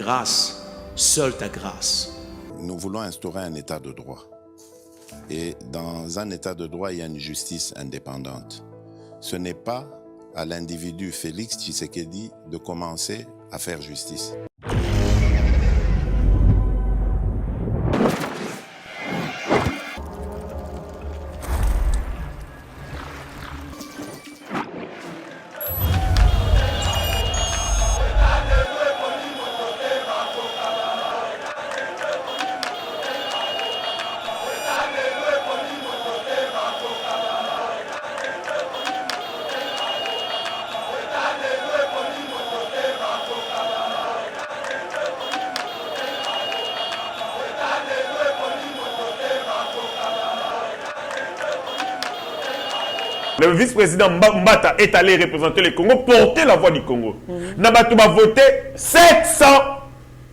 grâce, seule ta grâce. Nous voulons instaurer un état de droit. Et dans un état de droit, il y a une justice indépendante. Ce n'est pas à l'individu Félix Tshisekedi de commencer à faire justice. Le vice-président Mbata est allé représenter le Congo, porter la voix du Congo. Nabatou va voter 700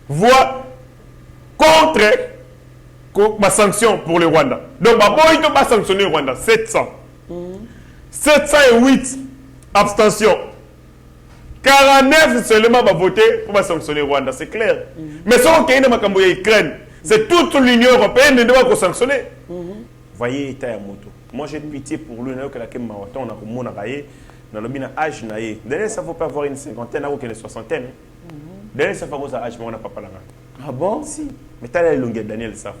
voix contre ma sanction pour le Rwanda. Donc, il ne pas sanctionner le Rwanda. 700. 708 abstentions. 49 seulement va voter pour sanctionner le Rwanda. C'est clair. Mais si on a Ukraine, c'est toute l'Union européenne qui doit sanctionner. Voyez, état à moto. Moi, j'ai pitié pour lui. On a âge. D'ailleurs, ça ne faut pas avoir une cinquantaine ou une soixantaine. D'ailleurs, ça ne faut pas avoir âge, mais on n'a pas parlé. Ah bon? Si. Mais tu as la longueur Daniel Saf.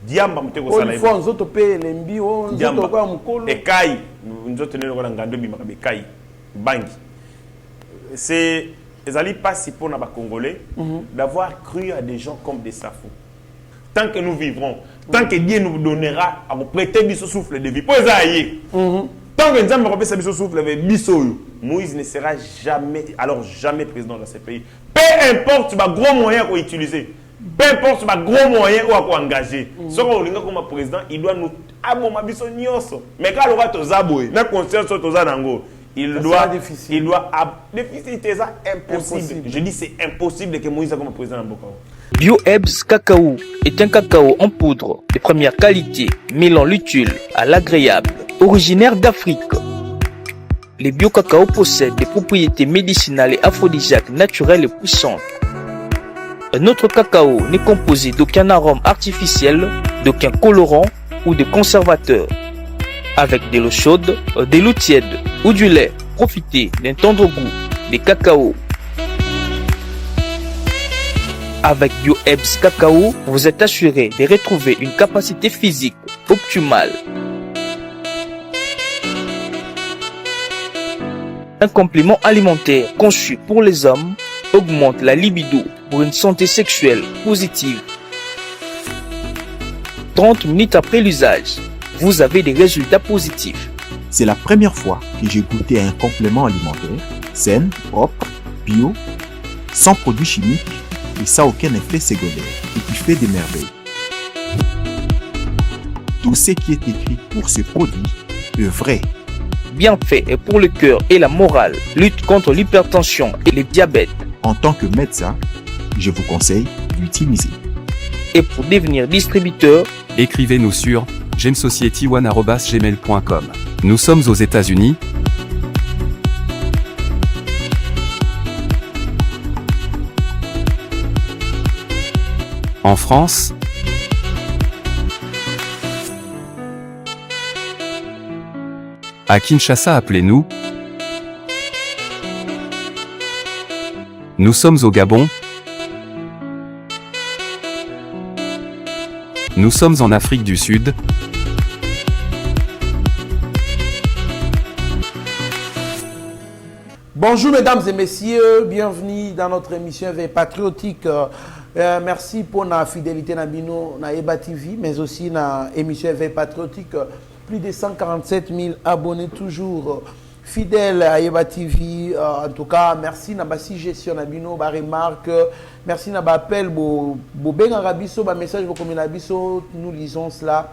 Diamba muteko sana hivi. Kwa nzoto pe lembi o nzoto kwa mkolo. Ekai, nzoto neno kwa ngando bi makabe kai. Bangi. C'est les alliés pas si pour na ba congolais d'avoir cru à des gens comme des Safou. Tant que nous vivrons, tant que Dieu nous donnera à vous prêter biso souffle de vie. Pour aïe. Tant que Nzambe va prêter biso souffle de biso, Moïse ne sera jamais président dans ce pays. Peu importe le gros moyen qu'on utilise. Peu importe le gros moyen qu'on engager. Ce qu'on a comme président, il doit nous abomabisson nyoso. Mais quand on va te zabouer, na conscience to zanango, il doit difficile c'est impossible. Je dis c'est impossible que Moïse soit comme président en Bokao. BioEbs Cacao est un cacao en poudre de première qualité, mêlant l'utile à l'agréable. Originaire d'Afrique, les bio-cacao possèdent des propriétés médicinales et aphrodisiaques naturelles et puissantes. Notre cacao n'est composé d'aucun arôme artificiel, d'aucun colorant ou de conservateur. Avec de l'eau chaude, de l'eau tiède ou du lait, profitez d'un tendre goût des cacao. Avec BioEbs Cacao, vous êtes assuré de retrouver une capacité physique optimale. Un complément alimentaire conçu pour les hommes augmente la libido pour une santé sexuelle positive. 30 minutes après l'usage, vous avez des résultats positifs. C'est la première fois que j'ai goûté un complément alimentaire sain, propre, bio, sans produits chimiques et sans aucun effet secondaire et qui fait des merveilles. Tout ce qui est écrit pour ce produit est vrai. Bien fait et pour le cœur et la morale, lutte contre l'hypertension et le diabète. En tant que médecin, je vous conseille d'utiliser. Et pour devenir distributeur, écrivez-nous sur gemsociety1@gmail.com. Nous sommes aux États-Unis. En France, à Kinshasa, appelez-nous. Nous sommes au Gabon. Nous sommes en Afrique du Sud. Bonjour mesdames et messieurs, bienvenue dans notre émission Éveil Patriotique. Merci pour la fidélité na Bino, na Eba TV, mais aussi na émission Éveil Patriotique. Plus de 147 000 abonnés, toujours fidèles à Eba TV. En tout cas, merci na basi gestion na Bino, ba remarque. Merci na ba appel, bo ben arabiso, ba message bo comme abiso. Nous lisons cela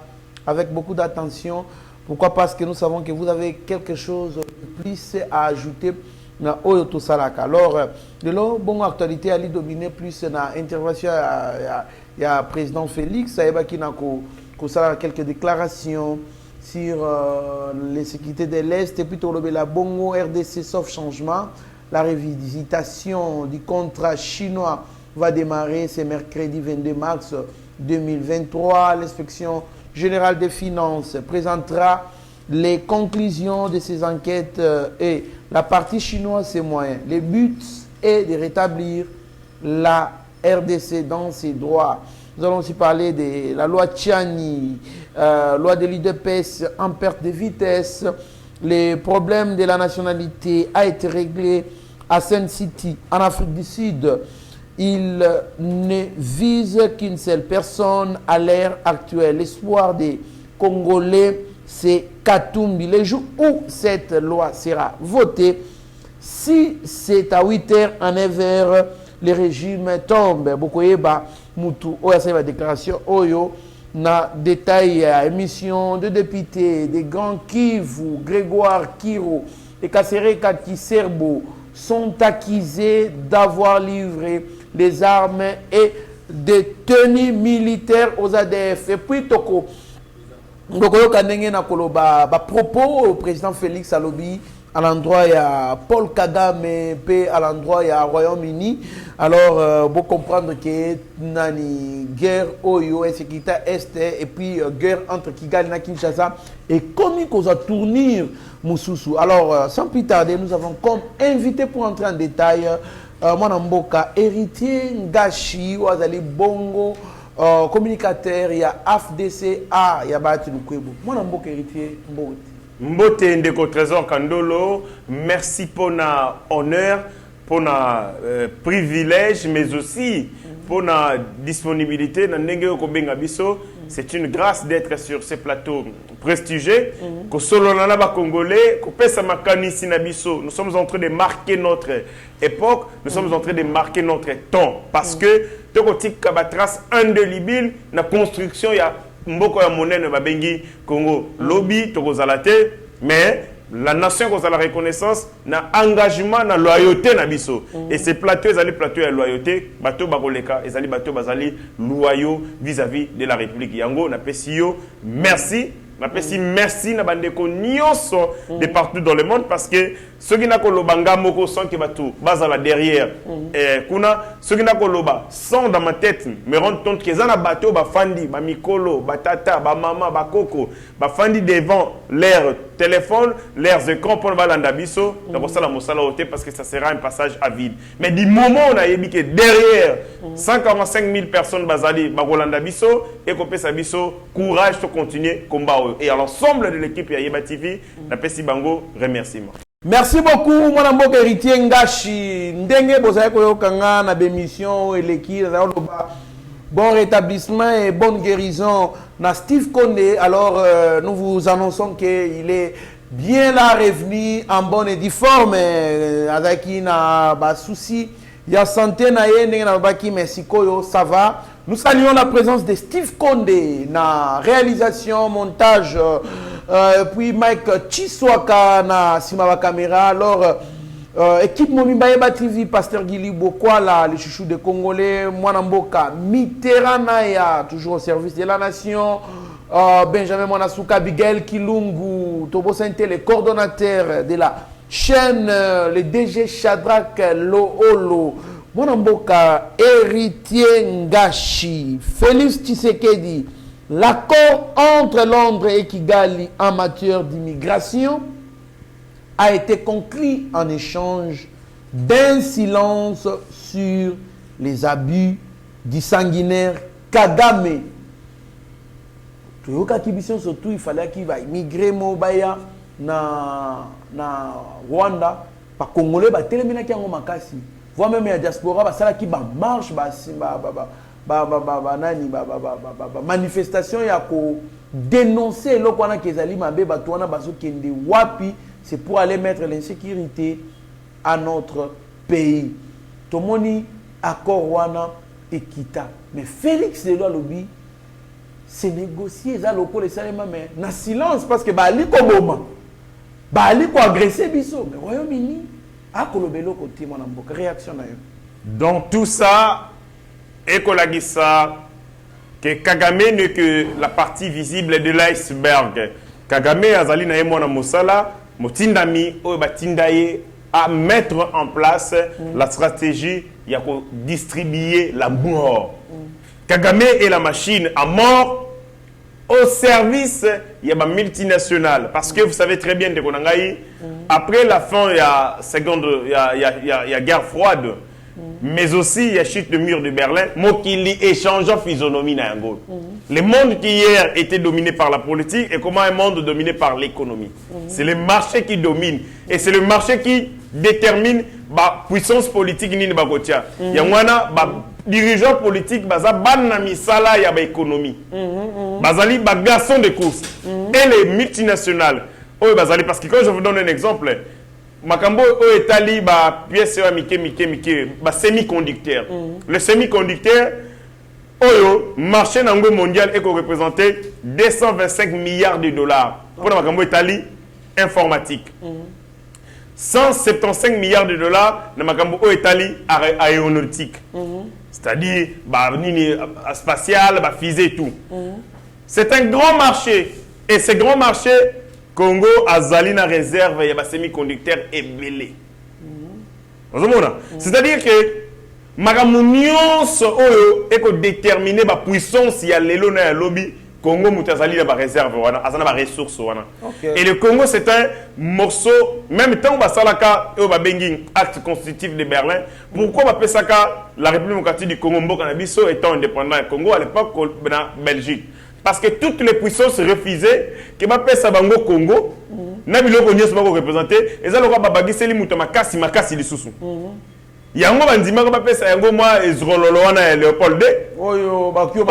avec beaucoup d'attention. Pourquoi? Parce que nous savons que vous avez quelque chose de plus à ajouter. Alors, de l'eau, bonne actualité, à dominer plus na intervention il y a président Félix, qui a quelques déclarations sur les sécurités de l'Est, et puis la bongo RDC sauf changement. La revisitation du contrat chinois va démarrer ce mercredi 22 mars 2023. L'inspection générale des finances présentera les conclusions de ces enquêtes et la partie chinoise, c'est moyen. Le but est de rétablir la RDC dans ses droits. Nous allons aussi parler de la loi Tchani, loi de l'IDPS en perte de vitesse. Les problèmes de la nationalité a été réglé à Sun City, en Afrique du Sud. Il ne vise qu'une seule personne à l'ère actuelle. L'espoir des Congolais, c'est Katumbi. Le jour où cette loi sera votée, si c'est à 8h, à 9h, le régime tombe. Bokoyeba Moutou, Oya déclaration, Oyo, na détail émission de députés, des grands Kivu, Grégoire Kiro et Kassereka Kiserbo sont accusés d'avoir livré des armes et des tenues militaires aux ADF. Et puis, Toko, propos au président Félix Alobi à l'endroit il y a Paul Kagame et à l'endroit il y a Royaume-Uni. Alors, vous comprendre que nani guerre Oyo, insécurité Est et puis guerre entre Kigali et Kinshasa et comme qu'on a tourné Moussoussou. Alors, sans plus tarder, nous avons comme invité pour entrer en détail Mwanamboka, héritier Ngashi, Ouazali Bongo, communicateur, il y a AFDCA, il y a Bati Lukwebo. Mwanamboka, héritier Mbote. Mbote Ndeko Trésor Kandolo, merci pour notre honneur, pour notre privilège, mais aussi pour notre disponibilité. C'est une grâce d'être sur ce plateau prestigieux. Nous sommes en train de marquer notre époque, nous sommes en train de marquer notre temps. Parce que, indélébile, la construction, il y a Mboko ya monnaie babengi Congo lobby tokozalate mais la nation qui a la reconnaissance na engagement na loyauté na biso et ces plateaux ezali plateau ya loyauté bateau bakoleka ezali bateau bazali loyaux vis-à-vis de la République yango na pesio merci. Merci na bandeko nyonso de partout dans le monde parce que ceux qui n'a kolobanga moko sont qui batou bazala derrière kuna ceux qui n'a koloba sont dans ma tête me rendent compte que zana bateau ba fandi ba mikolo ba tata ba mama ba koko ba fandi devant leur téléphone leurs écrans pour balanda biso donc ça la mosala oté parce que ça sera un passage à vide mais du moment on a yebi que derrière 145 000 personnes bazali ba kolanda biso et ko pesa biso courage de continuer combat et à l'ensemble de l'équipe Yeba TV, la Pessi Bango, remerciement. Merci beaucoup, mon Mboka héritier Ngashi. Ndenge Bozaye Koyokanga, na bémission et l'équipe, bon rétablissement et bonne guérison. Na Steve Kondé, alors nous vous annonçons qu'il est bien là, revenu en bonne et due forme. Avec na souci, il y a santé na yé, na baki Mexico, ça va. Nous saluons la présence de Steve Kondé, na réalisation, montage, puis Mike Chiswaka na Simaba Caméra. Alors, équipe Momimba Yeba TV, Pasteur Gili Bokwala, les chouchous des Congolais, Mwanamboka, Mitteranaya, toujours au service de la nation, Benjamin Mwanasuka, Bigel Kilungu, Tobo Sainte, les coordonnateurs de la chaîne, le DG Shadrach Loolo, Mwanamboka, héritier Ngashi, Félix Tshisekedi, l'accord entre Londres et Kigali en matière d'immigration a été conclu en échange d'un silence sur les abus du sanguinaire Kagame. Surtout, il fallait qu'il va immigrer Mobaya na Rwanda, par Congolais, ba télémina qui a makasi. Voire même la diaspora, bah ça qui ba marche, manifestation, il y a dénoncer le qu'on a kezali mabe batouana baso kende wapi, c'est pour aller mettre l'insécurité à notre pays. Tomoni accord wana ekita, mais Félix de Lobby c'est négocier ça loko les salema mais na silence parce que ba ali ko boma, ba ali ko agresser biso, mais Royaume-Uni a kolobelo côté mon amboka réaction na yo. Dans tout ça Ekolagisa que Kagame n'est que la partie visible de l'iceberg. Kagame azali na mwana mosala motindami o batindaye à mettre en place la stratégie il y a distribuer la mort. Kagame est la machine à mort au service il y a une multinationale parce que vous savez très bien de Konangaï après la fin il y a seconde il y a guerre froide mais aussi il y a chute du mur de Berlin Mokili échangeant physionomie na yango. Le monde qui hier était dominé par la politique et comment un monde dominé par l'économie. C'est le marché qui domine et c'est le marché qui détermine la puissance politique ni bakotia. Yangwana dirigeants politiques baza banna misala ya ba économie. Bazali ba garçon de course et les multinationales. Oh bazali parce que quand je vous donne un exemple Makambo o etali ba pièce ya mike ba semi-conducteur. Le semi-conducteur oyo marché nango mondial est représenté 225 milliards de dollars pour Makambo etali informatique. 175 milliards de dollars na Makambo o etali aéronautique. C'est-à-dire bah nini spatial, bah fusée et tout. C'est un grand marché et ce grand marché Congo azali na réserve ya ba semi-conducteur et belé. C'est-à-dire que Magamunions oyo eko déterminer ba puissance ya lelo na ya lobby Congo mutazali na ba réserve wana azana ba ressources wana. Et le Congo c'est un morceau même temps ba salaka o ba bengi acte constitutif de Berlin. Pourquoi ba pesaka la République démocratique du Congo mboka na biso étant indépendant du Congo à l'époque na Belgique. Parce que toutes les puissances refusaient que ma paix sabango Congo na biloko nyos bako représenter ezalo ka babagiseli muto makasi lisusu. Yango bandima ka pesa yango moi ezrololo wana Léopold D. Oyo bako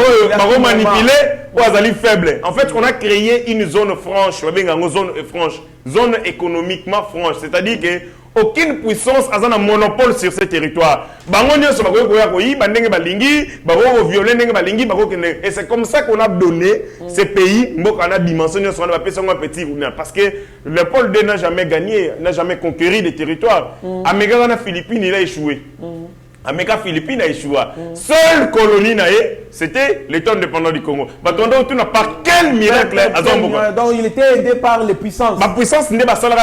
manipuler ou azali faible. En fait, on a créé une zone franche, zone franche, zone économiquement franche, c'est-à-dire que aucune puissance a un monopole sur ce territoire. Et c'est comme ça qu'on a donné ces pays, parce que le pôle D n'a jamais gagné, n'a jamais conquéri des territoires. Amérique na Philippines, il a échoué. Amérique Philippines a échoué. Seule colonie c'était l'État indépendant du Congo. Par quel miracle donc il était aidé par les puissances. La puissance n'est pas ça là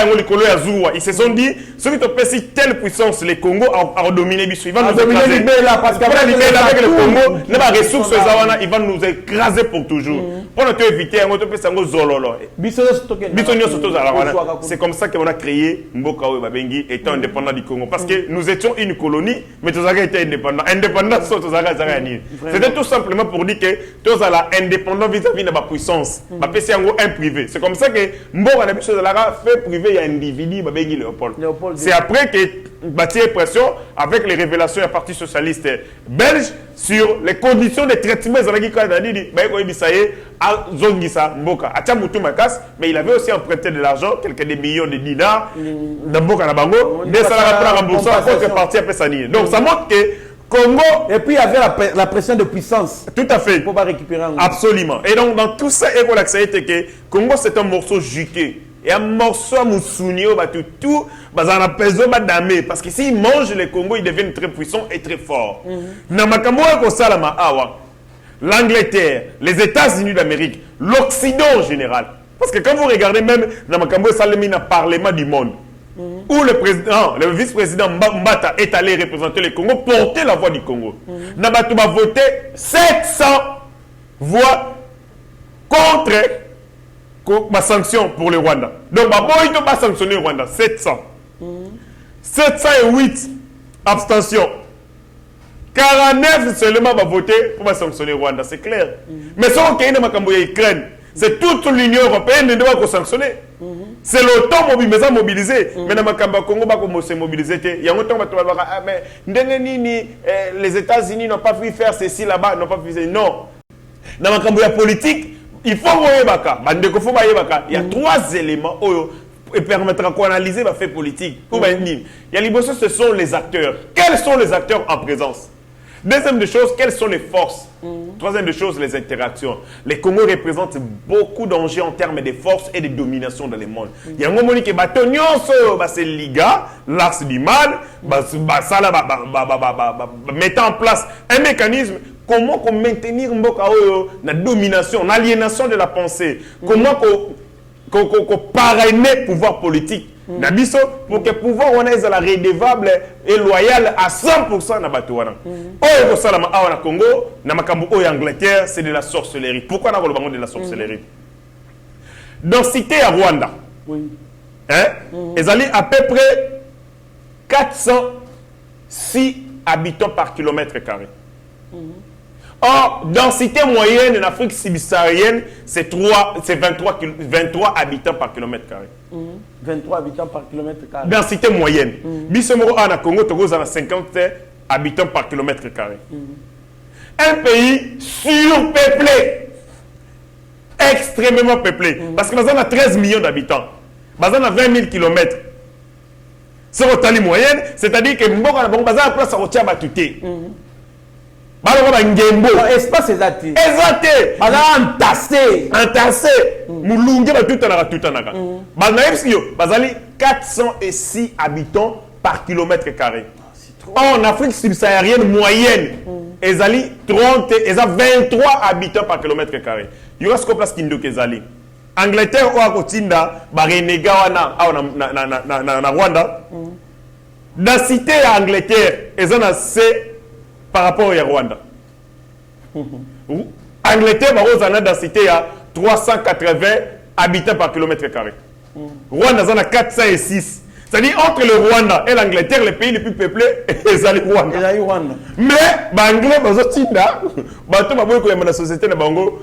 ils se sont dit ceux qui ont passé telle puissance les Congo a dominé ils vont nous écraser parce qu'avec le Congo n'a pas ressources il va nous écraser pour toujours. Pour nous éviter on peut ça zololo. C'est comme ça qu'on a créé Mboka Oyo Babengi étant indépendant du Congo parce que nous étions une colonie mais tous avons été indépendants. Indépendants c'était tout simplement pour dire que tous sont indépendants vis-à-vis de la puissance. C'est un privé. C'est comme ça que Mboka a fait privé il y a un individu Babengi Léopold. C'est après que bâti pression avec les révélations du Parti socialiste belge sur les conditions de traitement mais il avait aussi emprunté de l'argent, quelques des millions de dinars dans Mboka na bango, des salaires remboursés à cause que parti après ça. Donc ça montre que Congo. Et puis il y avait la pression de puissance. Tout à fait. Pour pas récupérer. Absolument. Et donc dans tout ça, il faut l'accepter que Congo c'est un morceau juqué. Et un morceau à Moussounio, tout, parce que s'ils mangent les Congo, ils deviennent très puissants et très forts. L'Angleterre, les États-Unis d'Amérique, l'Occident en général. Parce que quand vous regardez même dans Makambo Salemi, le Parlement du monde, où le président, le vice-président Mbata est allé représenter le Congo, porter la voix du Congo. Nabatu va voter 700 voix contre ma sanction pour le Rwanda. Donc, il ne va pas sanctionner le Rwanda. 700. 708 abstentions. 49 seulement va voter pour sanctionner le Rwanda. C'est clair. Mais si on a Ukraine, c'est toute l'Union européenne qui doit sanctionner. C'est l'OTAN mobilisé. Mais dans le Congo, on va se mobiliser. Il y a longtemps, mais les États-Unis n'ont pas pu faire ceci là-bas. Non. Dans la politique, il faut il y a trois éléments qui permettront d'analyser la fait politique. Il y a les ce sont les acteurs. Quels sont les acteurs en présence? Deuxième des choses, quelles sont les forces? Troisième des choses, les interactions. Les Congo représentent beaucoup d'enjeux en termes de force et de domination dans le monde. Il y a un moment qui c'est Liga, l'axe du mal, mettant en place un mécanisme. Comment maintenir la domination, l'aliénation de la pensée? Comment parrainer le pouvoir politique Nabiso, pour que le pouvoir soit redevable et loyal à 100% na Batouana. Oh, Salama, au Congo, na Makambo, au Angleterre, c'est de la sorcellerie. Pourquoi on a le de la sorcellerie? Dans cité à Rwanda, ils allaient à peu près 406 habitants par kilomètre carré. Or, densité moyenne en Afrique subsaharienne, c'est 23 habitants par kilomètre carré. 23 habitants par kilomètre carré. Densité moyenne. Bisomoro en Congo, Togo, a 50 habitants par kilomètre carré. Un pays surpeuplé, extrêmement peuplé. Parce que nous avons 13 millions d'habitants. Nous avons 20 000 kilomètres. C'est votre moyenne, c'est-à-dire que nous avons une place à Rotia Batouté. Espace exact. Exact. Entassé. Entassé. Moulungue va tout en 406 habitants par kilomètre carré. En Afrique subsaharienne moyenne, ils ont 23 habitants par kilomètre carré. Il y a ce place qui nous kezali. Angleterre ou Akotinda, Barenega na Rwanda. Dans la cité à Angleterre, ils ont assez par rapport à Rwanda. Angleterre, dans la cité à 380 habitants par kilomètre carré. Rwanda, ils ont 406. C'est-à-dire entre le Rwanda et l'Angleterre, les pays les plus peuplés, ils ont le Rwanda. Mais, les Anglais, ils ont la société de Bango,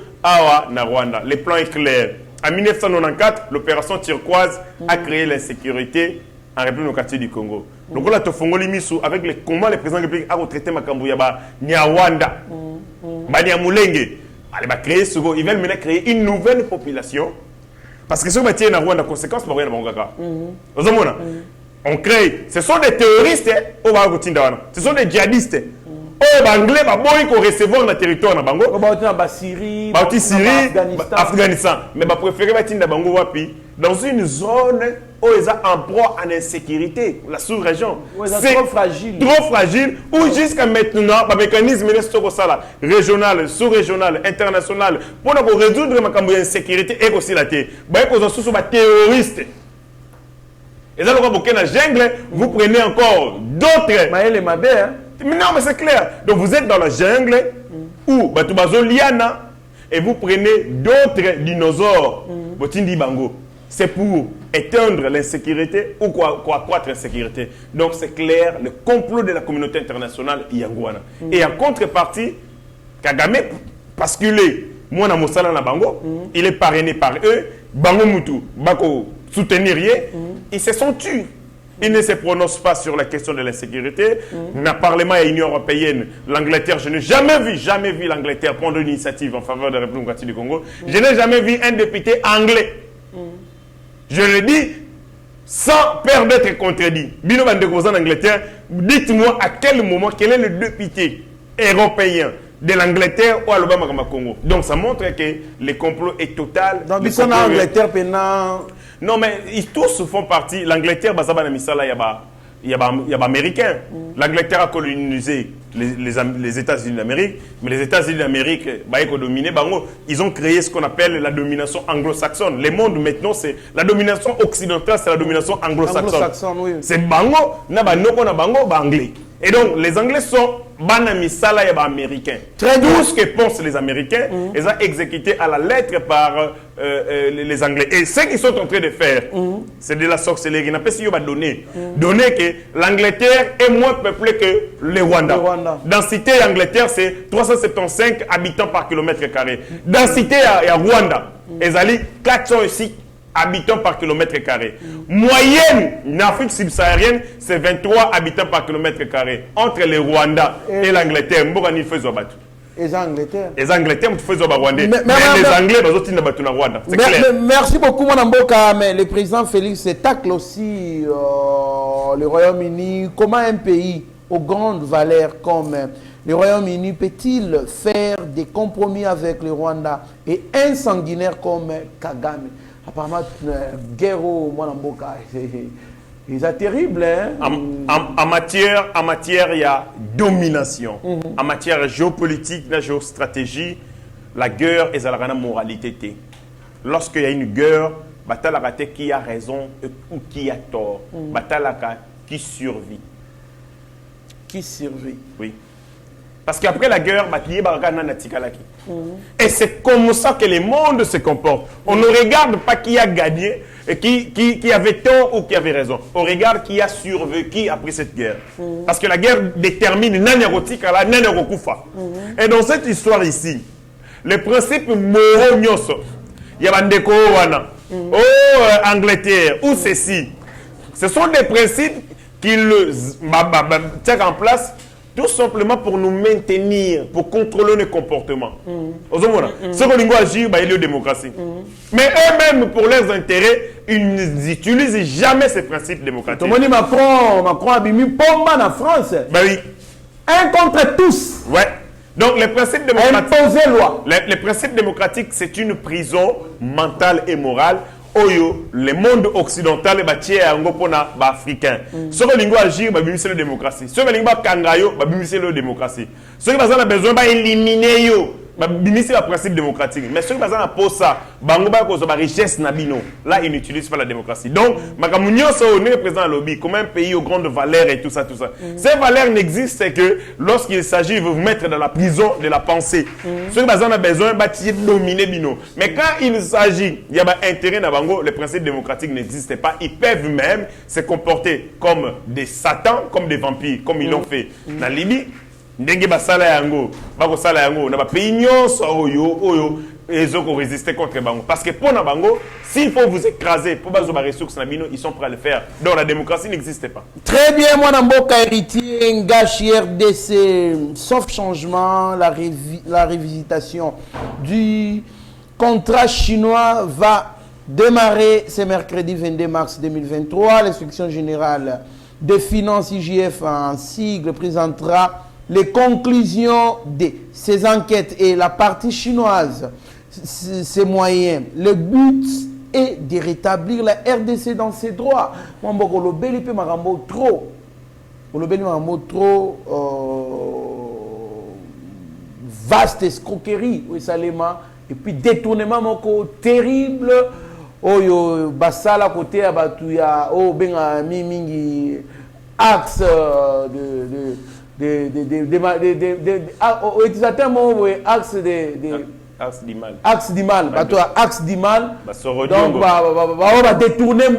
na Rwanda. Le plan est clair. En 1994, l'opération turquoise a créé l'insécurité en République démocratique du Congo. Donc, on a avec comment le président de la République a retraité Makambouya, Nyawanda, Banyamulenge. Ils veulent maintenant créer une nouvelle population. Parce que si on tient Rwanda, conséquence, on crée. Ce sont des terroristes, ce sont des djihadistes. Les Anglais vont recevoir le territoire. Syrie, Afghanistan. Mais ils préfèrent dans une zone où ils sont en proie à l'insécurité, la sous-région. C'est trop fragile. Trop fragile. Ou jusqu'à maintenant, le mécanisme régional, sous-régional, international, pour résoudre l'insécurité et aussi la terre. Ils sont des terroristes. Et ça, dans la jungle, vous prenez encore d'autres. Non, mais c'est clair. Donc vous êtes dans la jungle où Liana et vous prenez d'autres dinosaures. C'est pour éteindre l'insécurité ou accroître l'insécurité. Donc c'est clair, le complot de la communauté internationale Yangwana. Et en contrepartie, Kagame, parce qu'il est Mwana Moussala na Bango, il est parrainé par eux, Bango Moutou, Bako soutenir rien, ils se sont tués. Ils ne se prononcent pas sur la question de l'insécurité. Dans le Parlement et l'Union européenne, l'Angleterre, je n'ai jamais vu l'Angleterre prendre une initiative en faveur de la République démocratique du Congo. Je n'ai jamais vu un député anglais. Je le dis sans peur d'être contredit. Bino Bandekouza en Angleterre, dites-moi à quel moment, quel est le député européen de l'Angleterre ou à l'Obama Congo. Donc ça montre que le complot est total. Donc ils sont en Angleterre pendant... Non, mais ils tous font partie. L'Angleterre, il y a américain. L'Angleterre a colonisé les États-Unis d'Amérique, mais les États-Unis d'Amérique, ils ont créé ce qu'on appelle la domination anglo-saxonne. Le monde maintenant, c'est la domination occidentale, c'est la domination anglo-saxonne. Oui. C'est Bango, anglais. Et donc, les Anglais sont banamisala et américains. Tout ce que pensent les Américains, ils ont exécuté à la lettre par les Anglais. Et ce qu'ils sont en train de faire, c'est de la sorcellerie. Donner que l'Angleterre est moins peuplée que le Rwanda. Densité Angleterre, c'est 375 habitants par kilomètre carré. Densité à Rwanda, ils ont 406 habitants par kilomètre carré. Moyenne en Afrique subsaharienne, c'est 23 habitants par kilomètre carré. Entre le Rwanda et l'Angleterre, les Angleterres. Les Angleterres, mais les Anglais, Rwanda. C'est clair. Merci beaucoup, Mme Mboka. Mais le président Félix tacle aussi le Royaume-Uni. Comment un pays aux grandes valeurs comme le Royaume-Uni peut-il faire des compromis avec le Rwanda et un sanguinaire comme Kagame? Apparemment, Guerrero, Mwanamboka, c'est terrible. Hein? En matière, il y a domination. En matière géopolitique, la géostratégie, la guerre est la moralité. Lorsqu'il y a une guerre, batalaka te qui a raison ou qui a tort. Batalaka qui survit. Qui survit. Oui. Parce qu'après la guerre, et c'est comme ça que le monde se comporte. On ne regarde pas qui a gagné, et qui avait tort ou qui avait raison. On regarde qui a survécu après cette guerre. Parce que la guerre détermine Nanyarotika, Nanyarokufa. Et dans cette histoire ici, les principes moraux, il y a Bandeko Wana, Angleterre, ou ceci. Ce sont des principes qu'ils tiennent en place tout simplement pour nous maintenir, pour contrôler nos comportements. Ce qu'on agir, il y a démocratie. Mais eux-mêmes, pour leurs intérêts, ils n'utilisent jamais ces principes démocratiques. Macron a mis Pomba en France. Ben oui. Un contre tous. Ouais. Donc les principes démocratiques. Imposer loi. Les principes démocratiques, c'est une prison mentale et morale. Oyo, le monde occidental est bâti à Angopona, africain. Ce que l'ingénieur agir, c'est la démocratie. Ce que l'ingénieur kangayo, c'est la démocratie. Ce que l'ingénieur a besoin d'éliminer yo, c'est le principe démocratique. Mais ce que l'ingénieur a pour ça, la richesse nabino. Là, il n'utilise pas la démocratie. Donc, Makamounio, on est présent à lobby, comme un pays aux grandes valeurs et tout ça, tout ça. Ces valeurs n'existent que lorsqu'il s'agit de vous mettre dans la prison de la pensée. Ce que l'ingénieur a besoin, c'est de dominer bino. Mais quand il s'agit, il y a un intérêt dans les principes démocratiques n'existent pas. Ils peuvent même se comporter comme des satans, comme des vampires, comme ils l'ont fait dans Libye. Ndenge basala yango, bako sala yango, na ba pays nyonso oyo ils ont résisté contre bango. Parce que pour na bango, s'il faut vous écraser pour bazo ba ressources na bino, ils sont prêts à le faire. Donc la démocratie n'existe pas. Très bien, moi Namboka héritier, Ngachi RDC, sauf changement, la révisitation du contrat chinois va démarrer ce mercredi 22 mars 2023. L'inspection générale des finances IGF en sigle présentera les conclusions de ces enquêtes et la partie chinoise, ses moyens. Le but est de rétablir la RDC dans ses droits. Vaste escroquerie, et puis détournement terrible. Oyo basala côté abatuya o benga mingi axe axe du mal axe du mal donc va détourner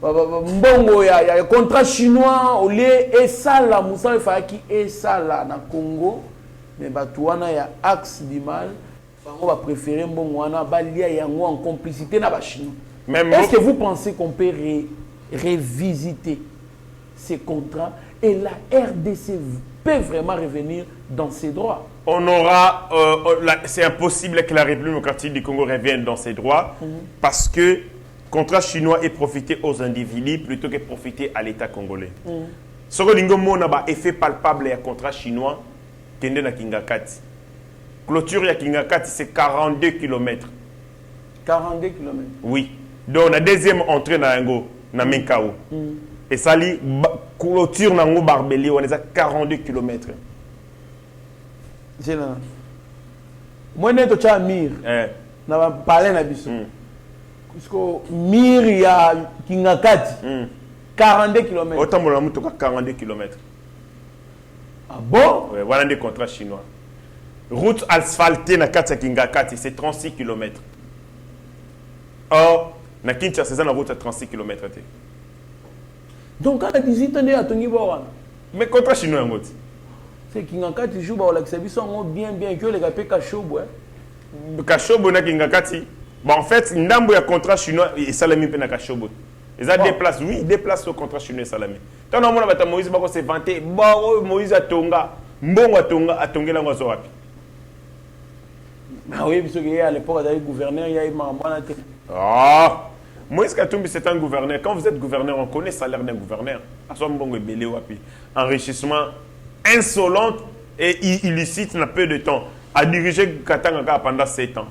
mbongo ya contrat chinois au lieu et ça la musa faki et ça là na Congo mais batuana ya axe du mal on va préférer mbongo wana balia yango en complicité na ba Chinois. Est-ce que vous pensez qu'on peut révisiter ces contrats et la RDC peut vraiment revenir dans ses droits? On aura, c'est impossible que la République démocratique du Congo revienne dans ses droits parce que le contrat chinois est profité aux individus plutôt que profiter à l'État congolais. Ce que nous avons un effet palpable du contrat chinois, c'est na Kingakati. Clôture à Kingakati, c'est 42 km. 42 km? Oui. Donc, la deuxième entrée dans Yango, dans Menkao. Et ça, clôture dans Barbeli, on est à 42 km. C'est là. Moi, je suis à Mir. Je vais parler de ça. Parce que Mir, il y a Kingakati. 42 km. Autant que nous avons 42 km. Ah bon? Oui, voilà des contrats chinois. Route asphaltée na Kingakati, c'est 36 km. Or, na Kinshasa, c'est la route à 36 km. Donc, quand 18 ans, il y a Tongi Bawana. Mais contrat chinois, c'est Kingakati joue au Laxabiso bien que les gars payent Kachobo. Kachobo na Kingakati. Bon, en fait, Ndambo ya contrat chinois et Salami pe na Kachobo. Ils ont déplacé, oui, ils déplacent le contrat chinois et Salami. Tant on a Moïse Bako s'est vanté, Moïse a Tonga, Mbongo a Tonga, a Tonga la Ngozoapi. Ah oui, parce qu'à l'époque, il y a eu gouverneur, il y a eu maman. Ah, Moïse Katumbi, c'est un gouverneur. Quand vous êtes gouverneur, on connaît le salaire d'un gouverneur. Enrichissement insolent et illicite dans peu de temps. A dirigé Katanga pendant 7 ans.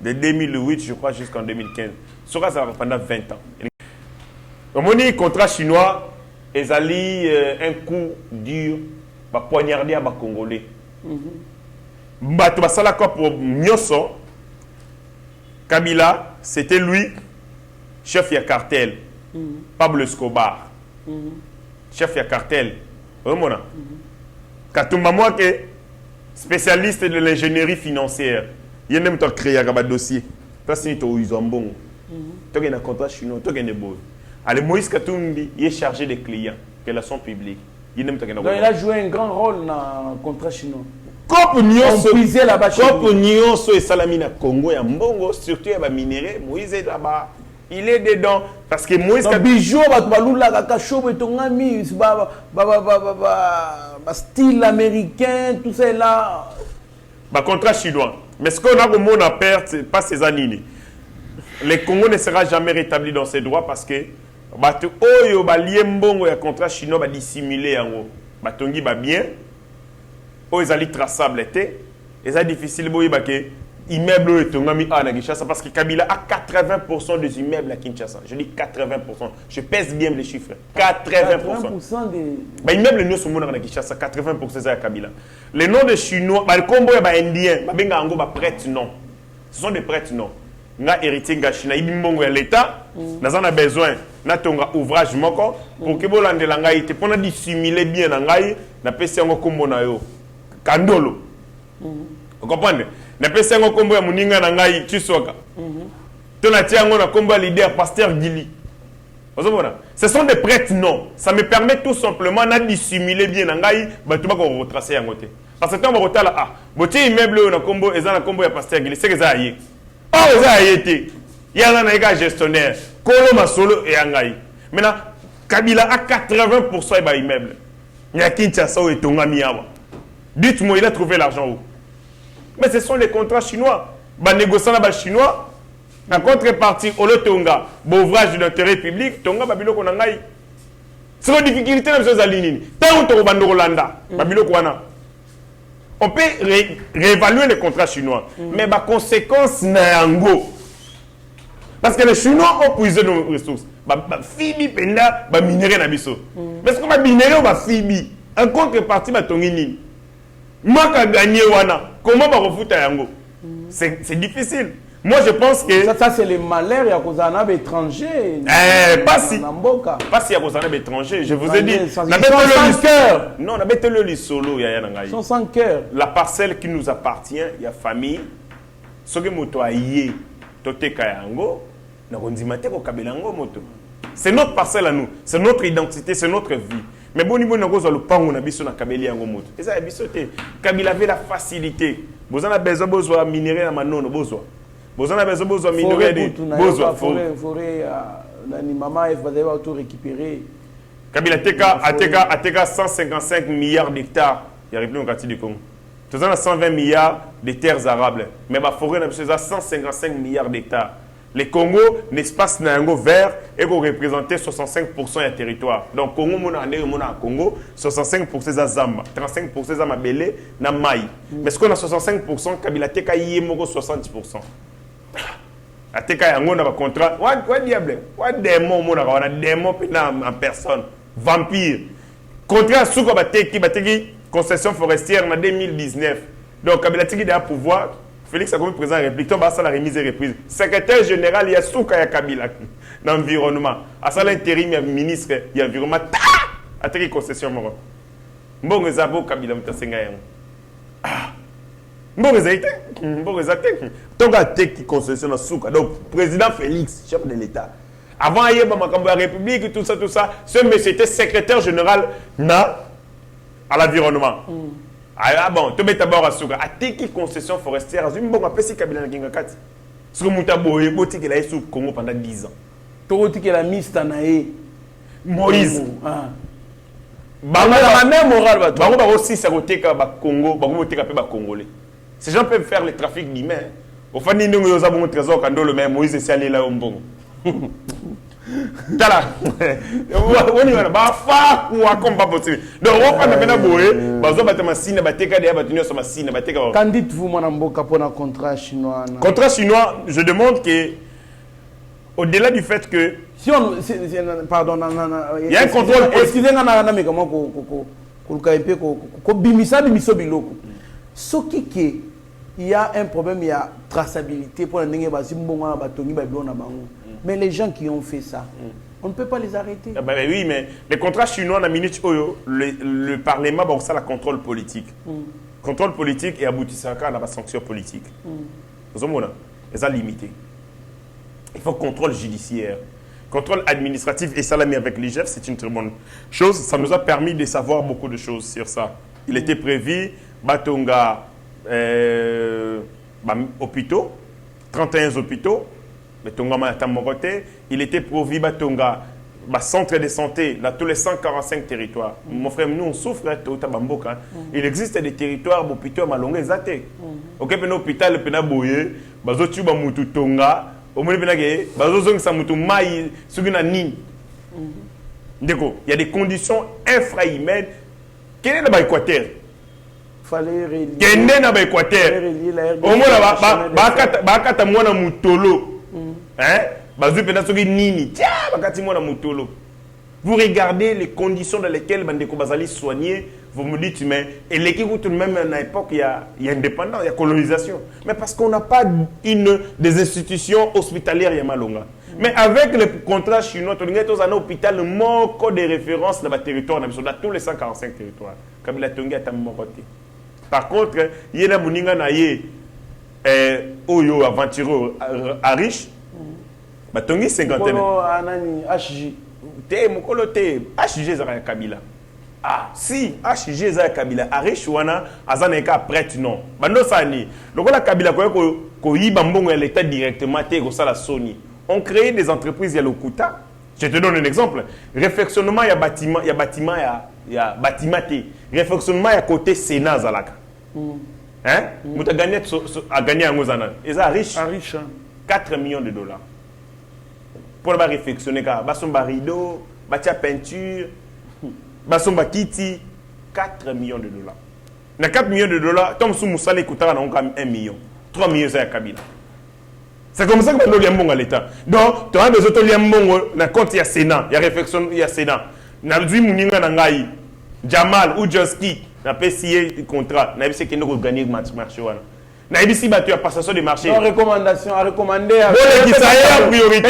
De 2008, je crois, jusqu'en 2015. Ça va pendant 20 ans. Au moment contrat chinois, ils allaient un coup dur, poignarder à Congolais. Bato basala ko pour Nyoso Kabila c'était lui, chef de cartel. Pablo Escobar. Chef de cartel. Vraiment. Katumba moi que spécialiste de l'ingénierie financière. Il y a même créé un dossier. Parce que tu as un bon. Tu as un contrat chinois, tu as un beau. Alors Moïse Katumbi, il est chargé des clients, relations publiques. Il a joué un grand rôle dans le contrat chinois. Comme Nyonso là-bas chez Comme Nyonso et Salamina Congo et Mbongo, surtout il y a minéraux, Moïse est là-bas. Il est dedans parce que Moïse bijou style américain tout ça là contrat chinois. Mais ce qu'on a au monde à perdre, c'est pas ces années. Le Congo ne sera jamais rétabli dans ses droits parce que batu oyo ba liembongo ya contrat chinois ba dissimuler en haut. Batongi ba bien. O ezali traçable était. Et difficile boy ba que immeuble etongami à Kinshasa parce que Kabila a 80% des immeubles à Kinshasa. Je dis 80%. Je pèse bien les chiffres. 80% des ba immeuble nous sommes na Kinshasa 80% c'est à Kabila. Les noms de chinois, ba kombo ya ba indien, ba benga ngo ba prêtre non. Ce sont des prêtres non. Na héritier ngashina ibimbongo ya l'état, naza na besoin na tonga ouvrage moko pour que bolandela ngai te pona dissimuler bien na ngai na pesi yango kombo na yo. Kandolo. Vous comprenez? Na pesi yango kombo ya muninga na ngai Chisoka. To na tia yango na kombo ya leader pasteur Gili. Ce sont des prêtres non. Ça me permet tout simplement de dissimuler bien na ngai ba to ba ko retracer yango te. Parce que tant ba rotala ah, botie immeuble na kombo eza na kombo ya pasteur Gili, c'est que ça y est. Oh, ça y était. Il y a un gestionnaire. Kolo Masolo et Angaï. Maintenant, Kabila a 80% de immeuble. Il y a Kinshasa et Tongami. Dites-moi, il a trouvé l'argent où? Mais ce sont les contrats chinois. Les négociants chinois, en contrepartie, au Tonga, l'ouvrage d'intérêt public, Tonga, Babilo Konangaï. C'est une difficulté dans ces lignes. Tant que tu es Rolanda, Babilo Kwana. On peut réévaluer les contrats chinois. Mais la conséquence, c'est Ango. Parce que les Chinois ont puisé nos ressources. Fibi, Penda, minerai Nabiso. Mais ce qu'on va minerai, on va Fibi. En contrepartie, Tongini. Moi, qui gagné Wana, comment on va refouler Ango? C'est difficile. Moi, je pense que... Ça c'est le malheur, il y a cause d'un étranger. Pas si. Pas si il y a cause d'un étranger. Je vous ai dit... Ils sont sans cœur. Non, on a bêté le solo. Ils sont sans cœur. La parcelle qui nous appartient, il y a famille. Ce que moto aïe, tote kayango, na konzimate ko kabelango moto. C'est notre parcelle à nous. C'est notre identité, c'est notre vie. Mais bon niveau na kozo le pango na biso na kabeli yango moto. Et ça ya biso te. Kabila avait la facilité. Vous en avez besoin de minerai na manono besoin. Vous en avez besoin de minerai de besoin. Forêt ni maman va tout récupérer. Kabila ateka 155 milliards d'hectares. Il y a plus au quartier du Congo. Tout ça 120 milliards de terres arables. Mais ma forêt na 155 milliards d'hectares. Le Congo, l'espace nango vert, et qu'on représente 65% du territoire. Donc Congo mona Congo, 65% de Zamba, 35% de Mabele, na Maï. Mais ce qu'on a 65%, Kabila teka yemoko 60%. Ateka yango na ba contrat. What diable? What démon mona on a démon en personne. Vampire. Contrat souko bateki concession forestière en 2019. Donc Kabila teki a pouvoir. Félix a comme président de la République, on la remise et reprise. Secrétaire général, il y a Souka Kabila dans l'environnement. À ça, l'intérim, il y a ministre, il y a l'environnement. À tes concessions, moi. Bon, les abos Kabila, je suis bon, les été. Bon, les été. Donc, à tes concessions dans Souka. Donc, président Félix, chef de l'État. Avant, il y a la République, tout ça. Ce monsieur était secrétaire général à l'environnement. Ah bon, tu mets d'abord à Souka. À tes concessions forestières, je me dis que c'est Kabila qui a fait. Ce que tu as dit, c'est qu'il a été au Congo pendant 10 ans. Tu as dit qu'il a mis Tanae. Moïse. La même morale. Tu as aussi saboté le Congo, tu as fait Congolais. Ces gens peuvent faire le trafic d'humains. Au fond, nous avons un trésor quand le même Moïse est allé là au Mbongo. Tala. On y va. Bah, fa ou comme pas possible. Donc, on va maintenant boire. Bah, on va te machine, bah, t'es qu'à battre sur machine, bah, t'es qu'à. Qu'en dites-vous, mon amboka, pour un contrat chinois? Contrat chinois, je demande que, au-delà du fait que. Si on, pardon, il y a un contrôle. Excusez-moi, mais comment qu'on bimisa biloko. Ce qui est il y a un problème, il y a traçabilité pour les mais les gens qui ont fait ça, on ne peut pas les arrêter. Ah bah oui, mais les contrats chinois, le Parlement, bon, ça, la contrôle politique. Contrôle politique et aboutissaka à la sanction politique. Vous avez ça limité. Il faut contrôle judiciaire. Contrôle administratif et salami avec l'IGF, c'est une très bonne chose. Ça nous a permis de savoir beaucoup de choses sur ça. Il était prévu, Batonga, hôpitaux, 31 hôpitaux, il était prévu, Batonga, centre de santé, dans tous les 145 territoires. Mon frère, nous, on souffre, il existe des territoires, hôpitaux, malongés, zaté. Ok, un hôpital, le penaboye, bazotu bamutu tonga, au moins penagé, bazozong samutu mai, sugina ni. D'accord, il y a des conditions infrahumaines. Quel est l'Équateur? Fallait relier. Quel est l'Équateur? Au moins là, bakata mwana mutolo. Hein? Vous regardez les conditions dans lesquelles Bandeko Bazali soigné, vous me dites, mais et l'équipe tout de même à une époque, il y a indépendance, il y a colonisation. Mais parce qu'on n'a pas des institutions hospitalières, il y a Malonga. Mais avec le contrat chinois, on a un hôpital, mon code de référence dans le territoire, dans tous les 145 territoires. Comme la Tonga est à mon côté. Par contre, il y a un Oyo aventureux à riche. Batongi 50 HJ. Te mukolo te HG Zara Kabila. Ah si HG Zara Kabila arish wana azana ka prêtre non. Bando sani. Lokola Kabila ko yiba mbongo ya l'état directement te ko sala Sony. On crée des entreprises ya Lokuta. Je te donne un exemple. Réfectionnement ya bâtiment bâtiment te. Réfectionnement ya côté Sénat zalaka. Hein? Muta gagné a gagné en Mozana. Et ça riche. 4 millions de dollars. Pour la réfectionner, basson rideau, batia peinture, basson kiti, 4 millions de dollars. Na 4 millions de dollars, Tom Sou Moussale coûtera 1 million. 3 millions c'est à Kabila. C'est comme ça que nous avons à l'État. Donc, tu as des autres liens dans compte il y a Sénat, il y a réflexion, il y a Sénat. Na dui muninga nangai, Jamal ou Joski, na PCA contrat, na bisi qui nous gagner marché wana. Na ibisi batu ya passation de marché. Non, recommandation à recommander. Bon qui ça en priorité.